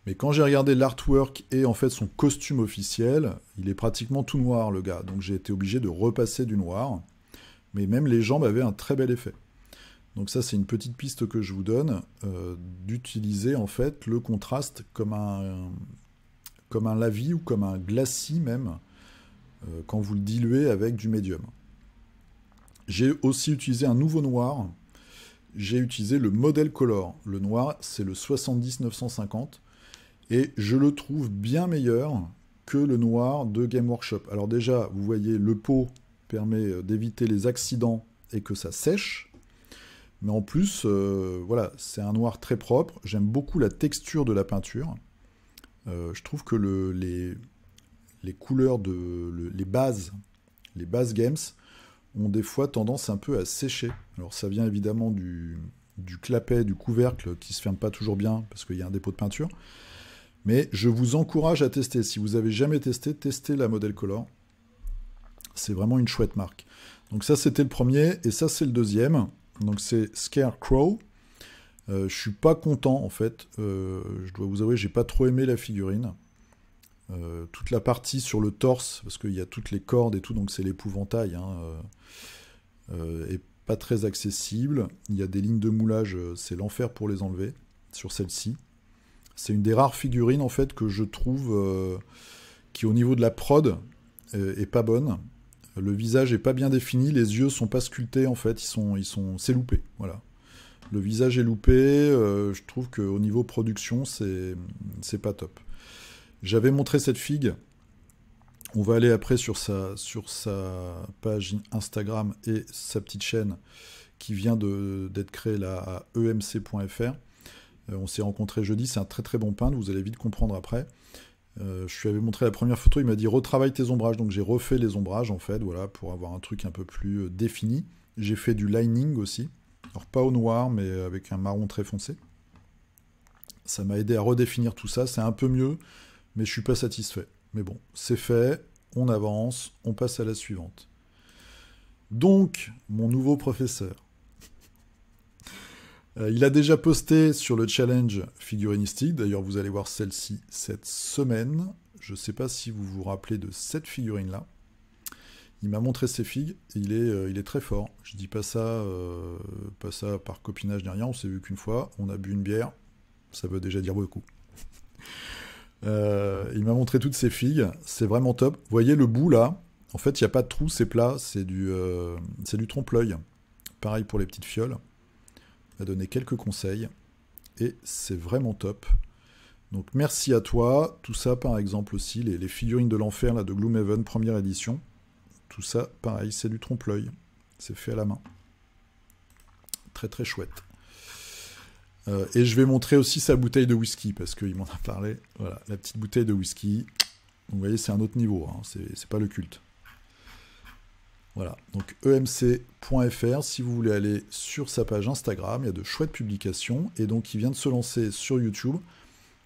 Mais quand j'ai regardé l'artwork et en fait son costume officiel, il est pratiquement tout noir, le gars. Donc j'ai été obligé de repasser du noir. Mais même les jambes avaient un très bel effet. Donc ça, c'est une petite piste que je vous donne, d'utiliser en fait le contraste comme un lavis ou comme un glacis même, quand vous le diluez avec du médium. J'ai aussi utilisé un nouveau noir. J'ai utilisé le Model Color. Le noir, c'est le 70-950. Et je le trouve bien meilleur que le noir de Game Workshop. Alors déjà, vous voyez, le pot permet d'éviter les accidents et que ça sèche. Mais en plus, voilà, c'est un noir très propre. J'aime beaucoup la texture de la peinture. Je trouve que les couleurs, les bases games ont des fois tendance un peu à sécher. Alors ça vient évidemment du clapet, du couvercle qui ne se ferme pas toujours bien parce qu'il y a un dépôt de peinture. Mais je vous encourage à tester. Si vous n'avez jamais testé, testez la Model Color. C'est vraiment une chouette marque. Donc ça, c'était le premier, et ça, c'est le deuxième. Donc c'est Scarecrow. Je suis pas content, en fait. Je dois vous avouer, j'ai pas trop aimé la figurine. Toute la partie sur le torse, parce qu'il y a toutes les cordes et tout, donc c'est l'épouvantail, est pas très accessible. Il y a des lignes de moulage, c'est l'enfer pour les enlever, sur celle-ci. C'est une des rares figurines, en fait, que je trouve qui, au niveau de la prod, est pas bonne. Le visage est pas bien défini, les yeux sont pas sculptés, en fait, c'est loupé, voilà. Le visage est loupé, je trouve qu'au niveau production, c'est pas top. J'avais montré cette figue, on va aller après sur sa page Instagram et sa petite chaîne qui vient d'être créée là à emc.fr. On s'est rencontrés jeudi, c'est un très très bon peintre, vous allez vite comprendre après. Je lui avais montré la première photo, il m'a dit retravaille tes ombrages, donc j'ai refait les ombrages en fait, voilà, pour avoir un truc un peu plus défini. J'ai fait du lining aussi, alors pas au noir, mais avec un marron très foncé. Ça m'a aidé à redéfinir tout ça, c'est un peu mieux, mais je suis pas satisfait. Mais bon, c'est fait, on avance, on passe à la suivante. Donc, mon nouveau professeur. Il a déjà posté sur le challenge figurinistique. D'ailleurs, vous allez voir celle-ci cette semaine. Je ne sais pas si vous vous rappelez de cette figurine-là. Il m'a montré ses figues et il est très fort. Je dis pas ça par copinage ni rien. On s'est vu qu'une fois. On a bu une bière. Ça veut déjà dire beaucoup. Il m'a montré toutes ses figues. C'est vraiment top. Vous voyez le bout là. En fait, il n'y a pas de trou. C'est plat. C'est du trompe-l'œil. Pareil pour les petites fioles. Il m'a donné quelques conseils et c'est vraiment top. Donc merci à toi. Tout ça, par exemple aussi, les figurines de l'enfer là, de Gloomhaven, première édition. Tout ça, pareil, c'est du trompe-l'œil. C'est fait à la main. Très très chouette. Et je vais montrer aussi sa bouteille de whisky, parce qu'il m'en a parlé. Voilà, la petite bouteille de whisky. Vous voyez, c'est un autre niveau, hein. C'est pas le culte. Voilà, donc emc.fr, si vous voulez aller sur sa page Instagram, il y a de chouettes publications, et donc il vient de se lancer sur YouTube.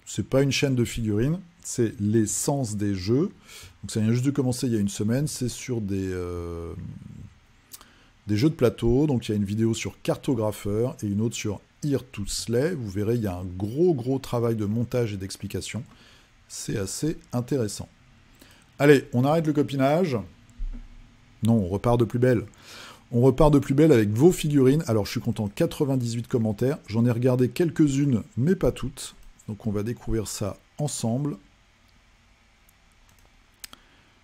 C'est pas une chaîne de figurines, c'est l'essence des jeux. Donc ça vient juste de commencer il y a une semaine, c'est sur des jeux de plateau, donc il y a une vidéo sur Cartographeur et une autre sur Here to Slay. Vous verrez, il y a un gros travail de montage et d'explication. C'est assez intéressant. Allez, on arrête le copinage. Non, on repart de plus belle. On repart de plus belle avec vos figurines. Alors, je suis content, 98 commentaires. J'en ai regardé quelques-unes, mais pas toutes. Donc, on va découvrir ça ensemble.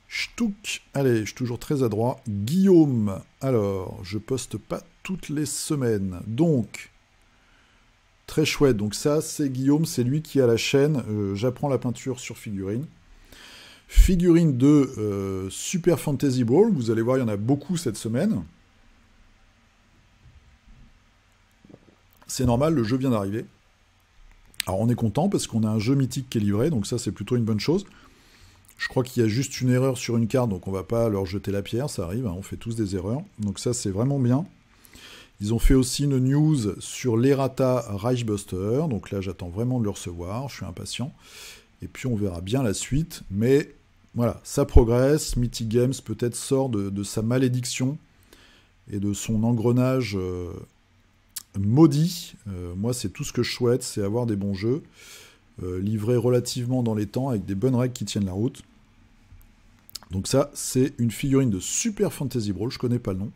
Ch'touk. Allez, je suis toujours très adroit. Guillaume. Alors, je poste pas toutes les semaines. Donc, très chouette. Donc ça, c'est Guillaume. C'est lui qui a la chaîne J'apprends la peinture sur figurines. Figurines de Super Fantasy Brawl. Vous allez voir, il y en a beaucoup cette semaine. C'est normal, le jeu vient d'arriver. Alors on est content parce qu'on a un jeu mythique qui est livré, donc ça c'est plutôt une bonne chose. Je crois qu'il y a juste une erreur sur une carte, donc on va pas leur jeter la pierre, ça arrive, hein, on fait tous des erreurs. Donc ça, c'est vraiment bien. Ils ont fait aussi une news sur l'Errata Reichbuster, donc là, j'attends vraiment de le recevoir, je suis impatient. Et puis, on verra bien la suite, mais voilà, ça progresse. Mythic Games peut-être sort de sa malédiction et de son engrenage maudit. Moi, c'est tout ce que je souhaite, c'est avoir des bons jeux, livrés relativement dans les temps, avec des bonnes règles qui tiennent la route. Donc ça, c'est une figurine de Super Fantasy Brawl, je connais pas le nom.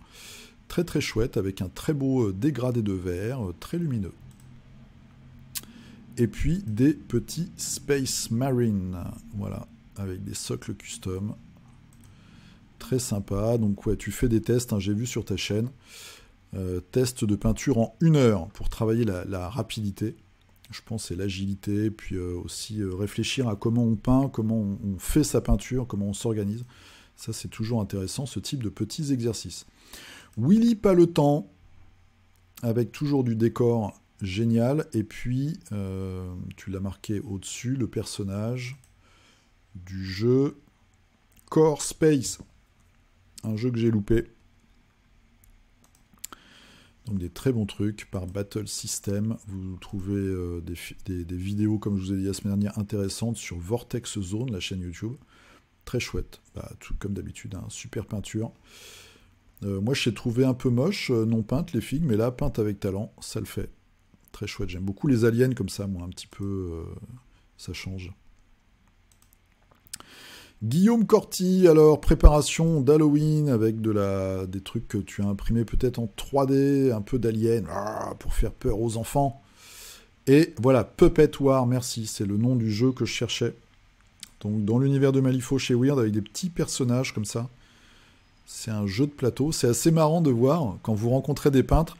Très très chouette, avec un très beau dégradé de verre, très lumineux. Et puis des petits Space Marine, voilà, avec des socles custom. Très sympa, donc ouais, tu fais des tests, hein, j'ai vu sur ta chaîne. Test de peinture en 1 heure pour travailler la rapidité. Je pense c'est l'agilité, puis aussi réfléchir à comment on peint, comment on fait sa peinture, comment on s'organise. Ça, c'est toujours intéressant, ce type de petits exercices. Willy pas le temps, avec toujours du décor génial. Et puis, tu l'as marqué au-dessus, le personnage du jeu Core Space. Un jeu que j'ai loupé. Donc des très bons trucs par Battle System. Vous trouvez des vidéos, comme je vous ai dit la semaine dernière, intéressantes sur Vortex Zone, la chaîne YouTube. Très chouette. Bah, tout comme d'habitude, hein, super peinture. Moi, je t'ai trouvé un peu moche, non peinte les figues, mais là, peinte avec talent, ça le fait. Très chouette. J'aime beaucoup les aliens comme ça, moi, un petit peu, ça change. Guillaume Corti, alors, préparation d'Halloween avec des trucs que tu as imprimés peut-être en 3D, un peu d'aliens, pour faire peur aux enfants. Et voilà, Puppet War, merci, c'est le nom du jeu que je cherchais. Donc, dans l'univers de Malifaux chez Weird, avec des petits personnages comme ça. C'est un jeu de plateau. C'est assez marrant de voir, quand vous rencontrez des peintres,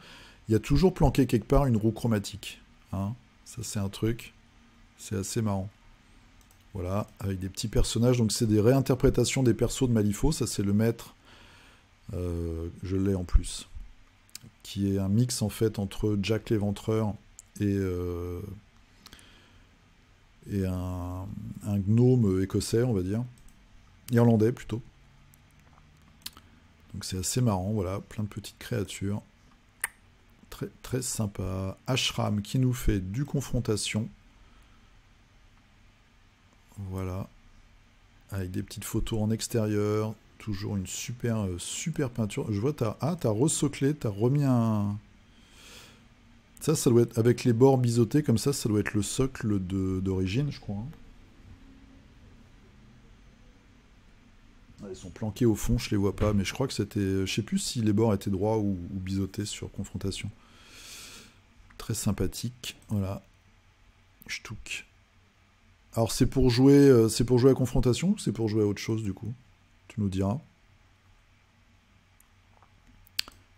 il y a toujours planqué quelque part une roue chromatique. Hein, ça, c'est un truc. C'est assez marrant. Voilà, avec des petits personnages. Donc, c'est des réinterprétations des persos de Malifaux. Ça, c'est le maître. Je l'ai en plus. Qui est un mix, en fait, entre Jack l'Éventreur et un gnome écossais, on va dire. Irlandais, plutôt. Donc c'est assez marrant, voilà, plein de petites créatures. Très très sympa. Ashram qui nous fait du confrontation. Voilà. Avec des petites photos en extérieur. Toujours une super peinture. Je vois, t'as resoclé, t'as remis un... Ça doit être, avec les bords biseautés comme ça doit être le socle d'origine, je crois. Hein. Ils sont planqués au fond, je les vois pas, mais je crois que c'était... Je sais plus si les bords étaient droits ou biseautés sur confrontation. Très sympathique, voilà. Ch'touk. Alors c'est pour jouer à confrontation ou c'est pour jouer à autre chose du coup? Tu nous diras.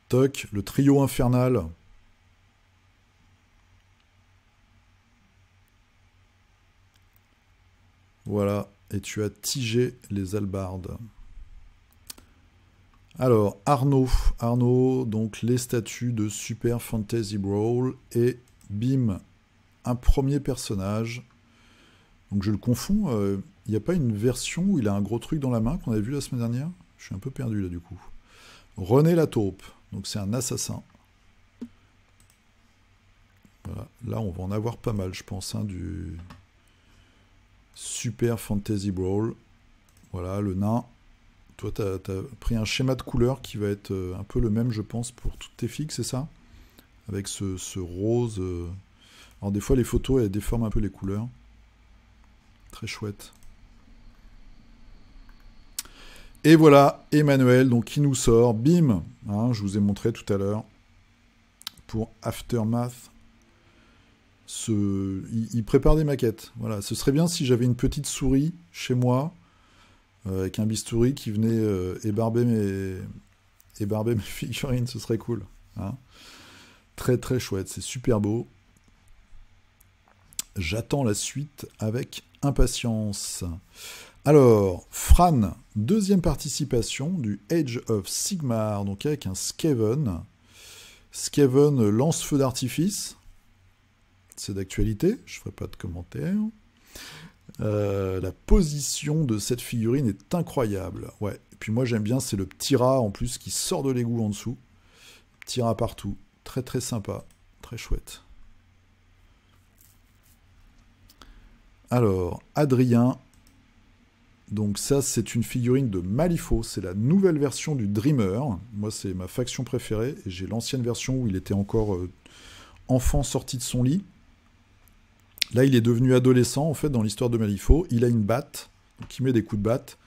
Toc, le trio infernal. Voilà. Et tu as tigé les albardes. Alors, Arnaud, donc les statues de Super Fantasy Brawl, et bim, un premier personnage. Donc je le confonds, il n'y a pas une version où il a un gros truc dans la main qu'on avait vu la semaine dernière? Je suis un peu perdu là du coup. René la taupe, donc c'est un assassin. Voilà. Là on va en avoir pas mal, je pense, hein, du... Super Fantasy Brawl. Voilà, le nain. Toi, t'as pris un schéma de couleur qui va être un peu le même, je pense, pour toutes tes figues, c'est ça? Avec ce rose. Alors, des fois, les photos, elles déforment un peu les couleurs. Très chouette. Et voilà, Emmanuel, donc, qui nous sort. Bim, hein, je vous ai montré tout à l'heure. Pour Aftermath. Il prépare des maquettes. Voilà, ce serait bien si j'avais une petite souris chez moi, avec un bistouri qui venait ébarber mes figurines, ce serait cool. Hein, très très chouette, c'est super beau. J'attends la suite avec impatience. Alors, Fran, deuxième participation du Age of Sigmar, donc avec un Skaven. Skaven lance-feu d'artifice. C'est d'actualité, je ne ferai pas de commentaires. La position de cette figurine est incroyable. Ouais. Et puis moi j'aime bien, c'est le petit rat en plus qui sort de l'égout en dessous. Petit rat partout. Très très sympa. Très chouette. Alors, Adrien. Donc ça, c'est une figurine de Malifaux. C'est la nouvelle version du Dreamer. Moi, c'est ma faction préférée. Et j'ai l'ancienne version où il était encore enfant sorti de son lit. Là, il est devenu adolescent, en fait, dans l'histoire de Malifaux. Il a une batte, donc il met des coups de batte.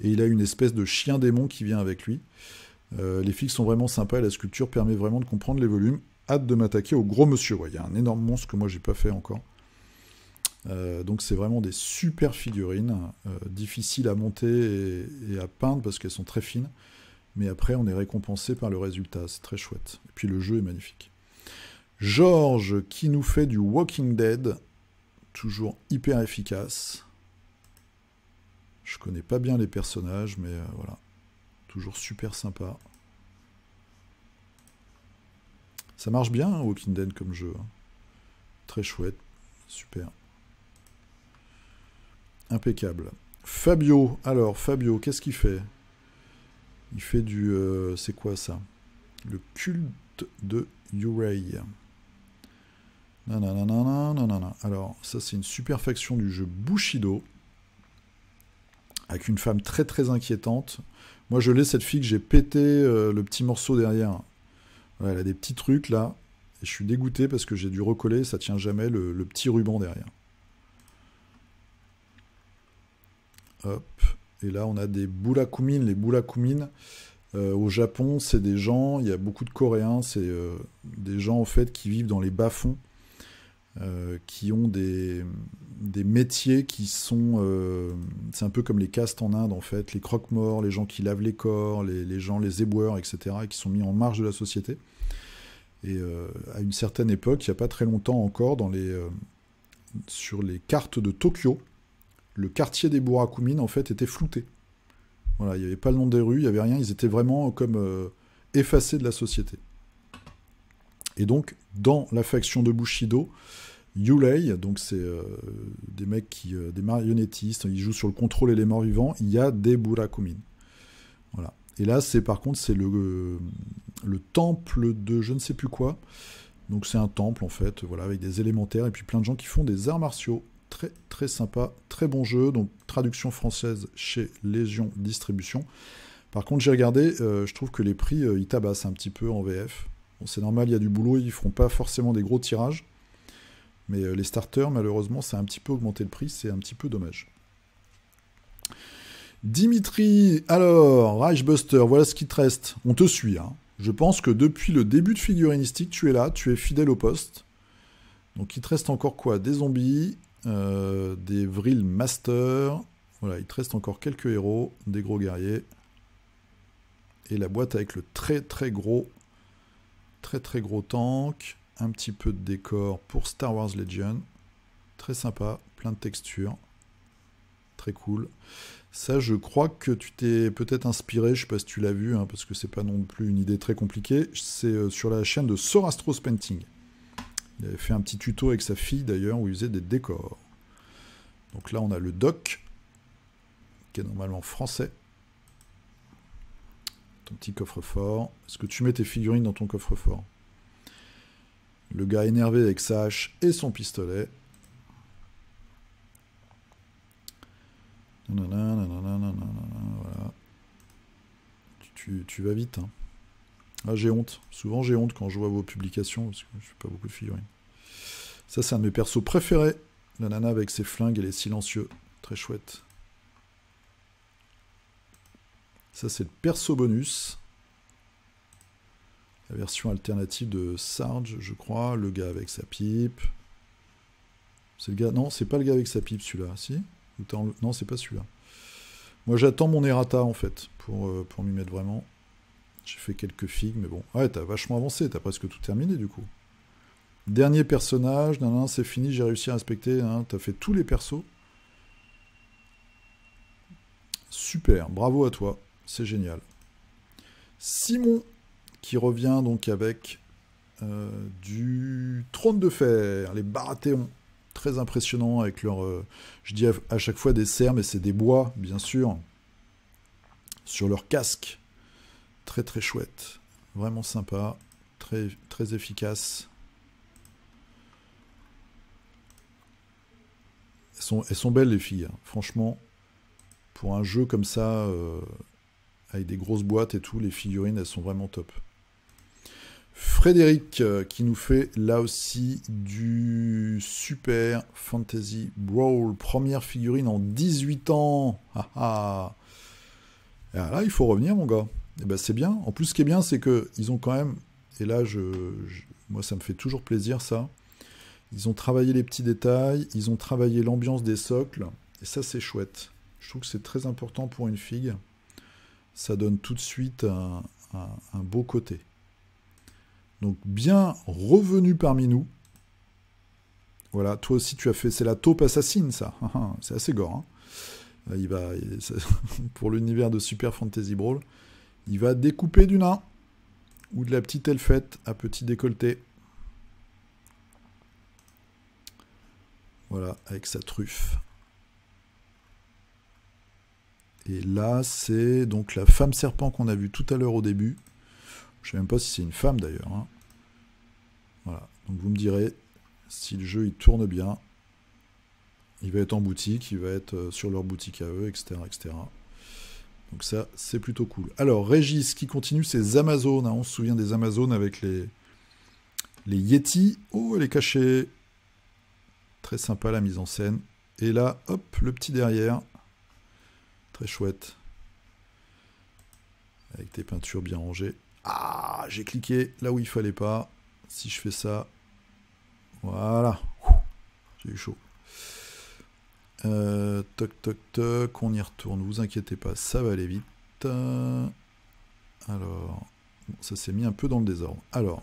Et il a une espèce de chien démon qui vient avec lui. Les figues sont vraiment sympas et la sculpture permet vraiment de comprendre les volumes. Hâte de m'attaquer au gros monsieur. Ouais, il y a un énorme monstre que moi, j'ai pas fait encore. Donc c'est vraiment des super figurines, difficiles à monter et à peindre parce qu'elles sont très fines. Mais après, on est récompensé par le résultat. C'est très chouette. Et puis le jeu est magnifique. Georges qui nous fait du Walking Dead. Toujours hyper efficace. Je connais pas bien les personnages, mais voilà. Toujours super sympa. Ça marche bien, hein, Walking Dead comme jeu. Très chouette. Super. Impeccable. Fabio. Alors, Fabio, qu'est-ce qu'il fait? Il fait du... c'est quoi ça? Le culte de Yurei. Nanana. Alors, ça, c'est une super faction du jeu Bushido. Avec une femme très très inquiétante. Moi, je l'ai, cette fille que j'ai pété le petit morceau derrière. Ouais, elle a des petits trucs là. Et je suis dégoûté parce que j'ai dû recoller. Ça tient jamais le petit ruban derrière. Hop. Et là, on a des bulakumin. Les bulakumin, au Japon, c'est des gens, il y a beaucoup de Coréens, c'est des gens en fait qui vivent dans les bas-fonds, qui ont des métiers qui sont... c'est un peu comme les castes en Inde en fait, les croque-morts, les gens qui lavent les corps, les gens, les éboueurs, etc., et qui sont mis en marge de la société. Et à une certaine époque, il n'y a pas très longtemps encore, sur les cartes de Tokyo, le quartier des Burakumin, en fait, était flouté. Voilà, il n'y avait pas le nom des rues, il n'y avait rien, ils étaient vraiment comme effacés de la société. Et donc, dans la faction de Bushido, Yurei, donc c'est des mecs des marionnettistes, ils jouent sur le contrôle et les morts vivants, il y a des Burakumin. Voilà. Et là, par contre, c'est le temple de je ne sais plus quoi. Donc c'est un temple, en fait, voilà, avec des élémentaires et puis plein de gens qui font des arts martiaux. Très très sympa, très bon jeu, donc traduction française chez Légion Distribution. Par contre j'ai regardé, je trouve que les prix ils tabassent un petit peu en VF. Bon, c'est normal, il y a du boulot, ils feront pas forcément des gros tirages, mais les starters malheureusement ça a un petit peu augmenté le prix, c'est un petit peu dommage. Dimitri, alors Reichbuster, voilà ce qui te reste, on te suit, hein. Je pense que depuis le début de Figurinistique tu es là, tu es fidèle au poste. Donc il te reste encore quoi? Des zombies, des Vril Master, voilà, il te reste encore quelques héros, des gros guerriers, et la boîte avec le très très gros tank, un petit peu de décor pour Star Wars Legion, très sympa, plein de textures, très cool. Ça, je crois que tu t'es peut-être inspiré, je sais pas si tu l'as vu, hein, parce que c'est pas non plus une idée très compliquée, c'est sur la chaîne de Sorastros Painting. Il avait fait un petit tuto avec sa fille d'ailleurs où il faisait des décors. Donc là on a le doc, qui est normalement français. Ton petit coffre-fort. Est-ce que tu mets tes figurines dans ton coffre-fort? Le gars énervé avec sa hache et son pistolet. Voilà. Tu vas vite, hein. Ah, j'ai honte. Souvent, j'ai honte quand je vois vos publications, parce que je fais pas beaucoup de figurines. Ça, c'est un de mes persos préférés. La nana avec ses flingues et les silencieux. Très chouette. Ça, c'est le perso bonus. La version alternative de Sarge, je crois. Le gars avec sa pipe. C'est le gars... Non, c'est pas le gars avec sa pipe, celui-là. Si? Non, c'est pas celui-là. Moi, j'attends mon errata, en fait, pour m'y mettre vraiment. J'ai fait quelques figues, mais bon. Ouais, t'as vachement avancé, t'as presque tout terminé, du coup. Dernier personnage, c'est fini, j'ai réussi à respecter, t'as fait tous les persos. Super, bravo à toi, c'est génial. Simon, qui revient donc avec du trône de fer, les Baratheons. très impressionnants avec leur... je dis à chaque fois des cerfs, mais c'est des bois, bien sûr. Sur leur casque. Très très chouette. Vraiment sympa. Très, très efficace. Elles sont belles les filles. Hein. Franchement, pour un jeu comme ça, avec des grosses boîtes et tout, les figurines, elles sont vraiment top. Frédéric qui nous fait là aussi du Super Fantasy Brawl. Première figurine en 18 ans. Ah, ah. Et là, il faut revenir, mon gars. Et ben, c'est bien. En plus, ce qui est bien, c'est qu'ils ont quand même... Et là, moi, ça me fait toujours plaisir, ça. Ils ont travaillé les petits détails. Ils ont travaillé l'ambiance des socles. Et ça, c'est chouette. Je trouve que c'est très important pour une figue. Ça donne tout de suite un beau côté. Donc, bien revenu parmi nous. Voilà, toi aussi, tu as fait... C'est la taupe assassine, ça. C'est assez gore, hein. Pour l'univers de Super Fantasy Brawl, il va découper du nain ou de la petite elfette à petit décolleté. Voilà, avec sa truffe. Et là, c'est donc la femme serpent qu'on a vue tout à l'heure au début. Je ne sais même pas si c'est une femme d'ailleurs. Hein. Voilà, donc vous me direz si le jeu il tourne bien. Il va être en boutique, il va être sur leur boutique à eux, etc. etc. Donc ça, c'est plutôt cool. Alors, Régis qui continue ses Amazones. Hein, on se souvient des Amazones avec les Yeti. Oh, elle est cachée. Très sympa la mise en scène. Et là, hop, le petit derrière. Très chouette. Avec des peintures bien rangées. Ah, j'ai cliqué là où il fallait pas. Si je fais ça, voilà. J'ai eu chaud. Toc toc toc, on y retourne, vous inquiétez pas, ça va aller vite. Alors, ça s'est mis un peu dans le désordre. Alors,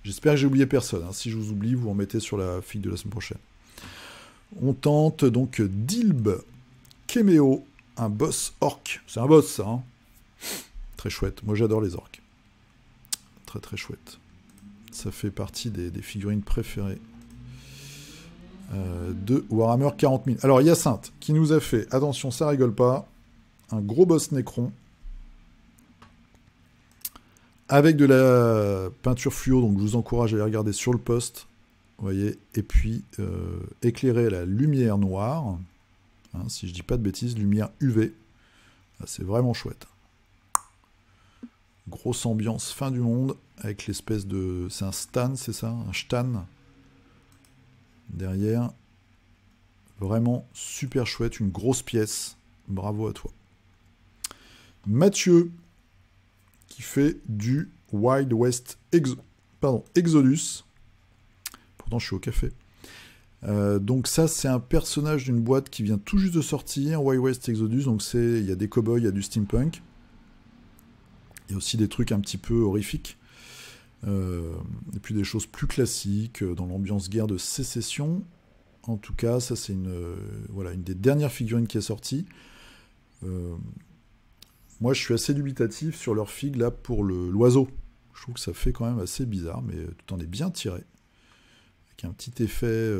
j'espère que j'ai oublié personne. Hein. Si je vous oublie, vous en mettez sur la figue de la semaine prochaine. On tente donc Dilb Kéméo, un boss orc. C'est un boss, ça. Hein. Très chouette. Moi, j'adore les orcs. Très très chouette. Ça fait partie des figurines préférées. De Warhammer 40 000. Alors, Hyacinthe, qui nous a fait, attention, ça rigole pas, un gros boss Necron, avec de la peinture fluo, donc je vous encourage à aller regarder sur le post, vous voyez, et puis éclairé à la lumière noire, hein, si je dis pas de bêtises, lumière UV, c'est vraiment chouette. Grosse ambiance fin du monde, avec l'espèce de... C'est un stan, c'est ça? Un stan derrière, vraiment super chouette, une grosse pièce, bravo à toi. Mathieu, qui fait du Wild West Exodus, pourtant je suis au café. Donc ça c'est un personnage d'une boîte qui vient tout juste de sortir, Wild West Exodus, donc il y a des cow-boys, il y a du steampunk, il y a aussi des trucs un petit peu horrifiques. Et puis des choses plus classiques dans l'ambiance guerre de sécession. En tout cas, ça c'est voilà, une des dernières figurines qui est sortie. Moi, je suis assez dubitatif sur leur figue là pour l'oiseau. Je trouve que ça fait quand même assez bizarre, mais tout en est bien tiré. Avec un petit effet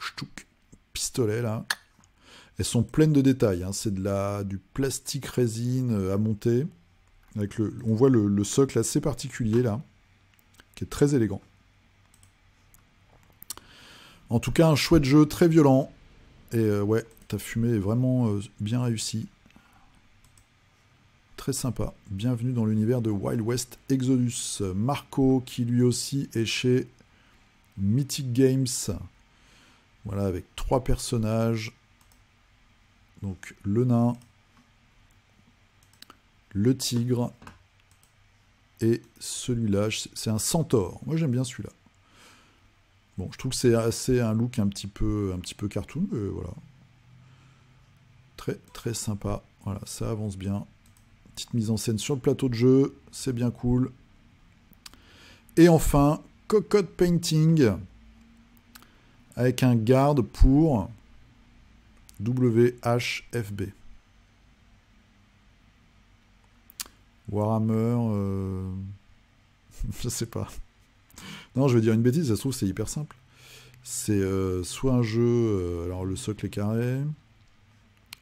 ch'touk, pistolet là. Elles sont pleines de détails. Hein. C'est du plastique résine à monter. Avec on voit le socle assez particulier là, qui est très élégant. En tout cas, un chouette jeu, très violent. Et ouais, ta fumée est vraiment bien réussie. Très sympa. Bienvenue dans l'univers de Wild West Exodus. Marco, qui lui aussi est chez Mythic Games. Voilà, avec 3 personnages. Donc, le nain, le tigre, et celui-là, c'est un centaure. Moi, j'aime bien celui-là. Bon, je trouve que c'est assez un look un petit peu cartoon, mais voilà. Très, très sympa. Voilà, ça avance bien. Petite mise en scène sur le plateau de jeu, c'est bien cool. Et enfin, Cocotte Painting, avec un garde pour WHFB. Warhammer, je sais pas. Non, je vais dire une bêtise, ça se trouve c'est hyper simple. C'est soit un jeu... alors le socle est carré.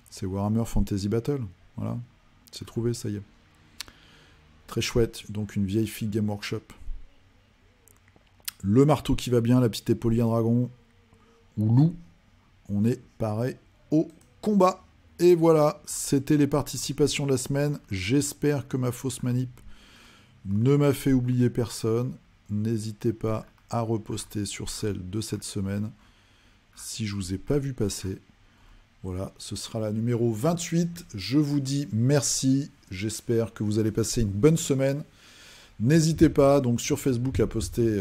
C'est Warhammer Fantasy Battle. Voilà. C'est trouvé, ça y est. Très chouette. Donc une vieille fille Game Workshop. Le marteau qui va bien, la petite épaule d'un dragon. Ou loup. On est pareil au combat. Et voilà, c'était les participations de la semaine. J'espère que ma fausse manip ne m'a fait oublier personne. N'hésitez pas à reposter sur celle de cette semaine si je vous ai pas vu passer. Voilà, ce sera la numéro 28. Je vous dis merci. J'espère que vous allez passer une bonne semaine. N'hésitez pas donc sur Facebook à poster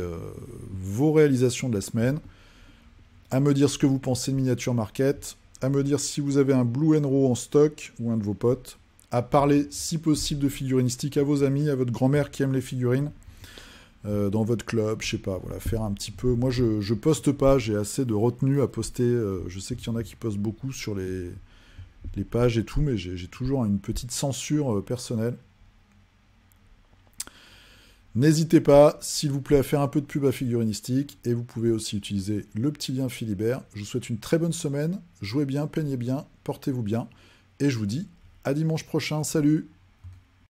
vos réalisations de la semaine, à me dire ce que vous pensez de Miniature Market, à me dire si vous avez un Blue Raw en stock ou un de vos potes, à parler si possible de figurinistique à vos amis, à votre grand-mère qui aime les figurines, dans votre club, je sais pas, voilà, faire un petit peu. Moi je poste pas, j'ai assez de retenue à poster, je sais qu'il y en a qui postent beaucoup sur les pages et tout, mais j'ai toujours une petite censure personnelle. N'hésitez pas, s'il vous plaît, à faire un peu de pub à Figurinistique, et vous pouvez aussi utiliser le petit lien Philibert. Je vous souhaite une très bonne semaine, jouez bien, peignez bien, portez-vous bien, et je vous dis à dimanche prochain, salut!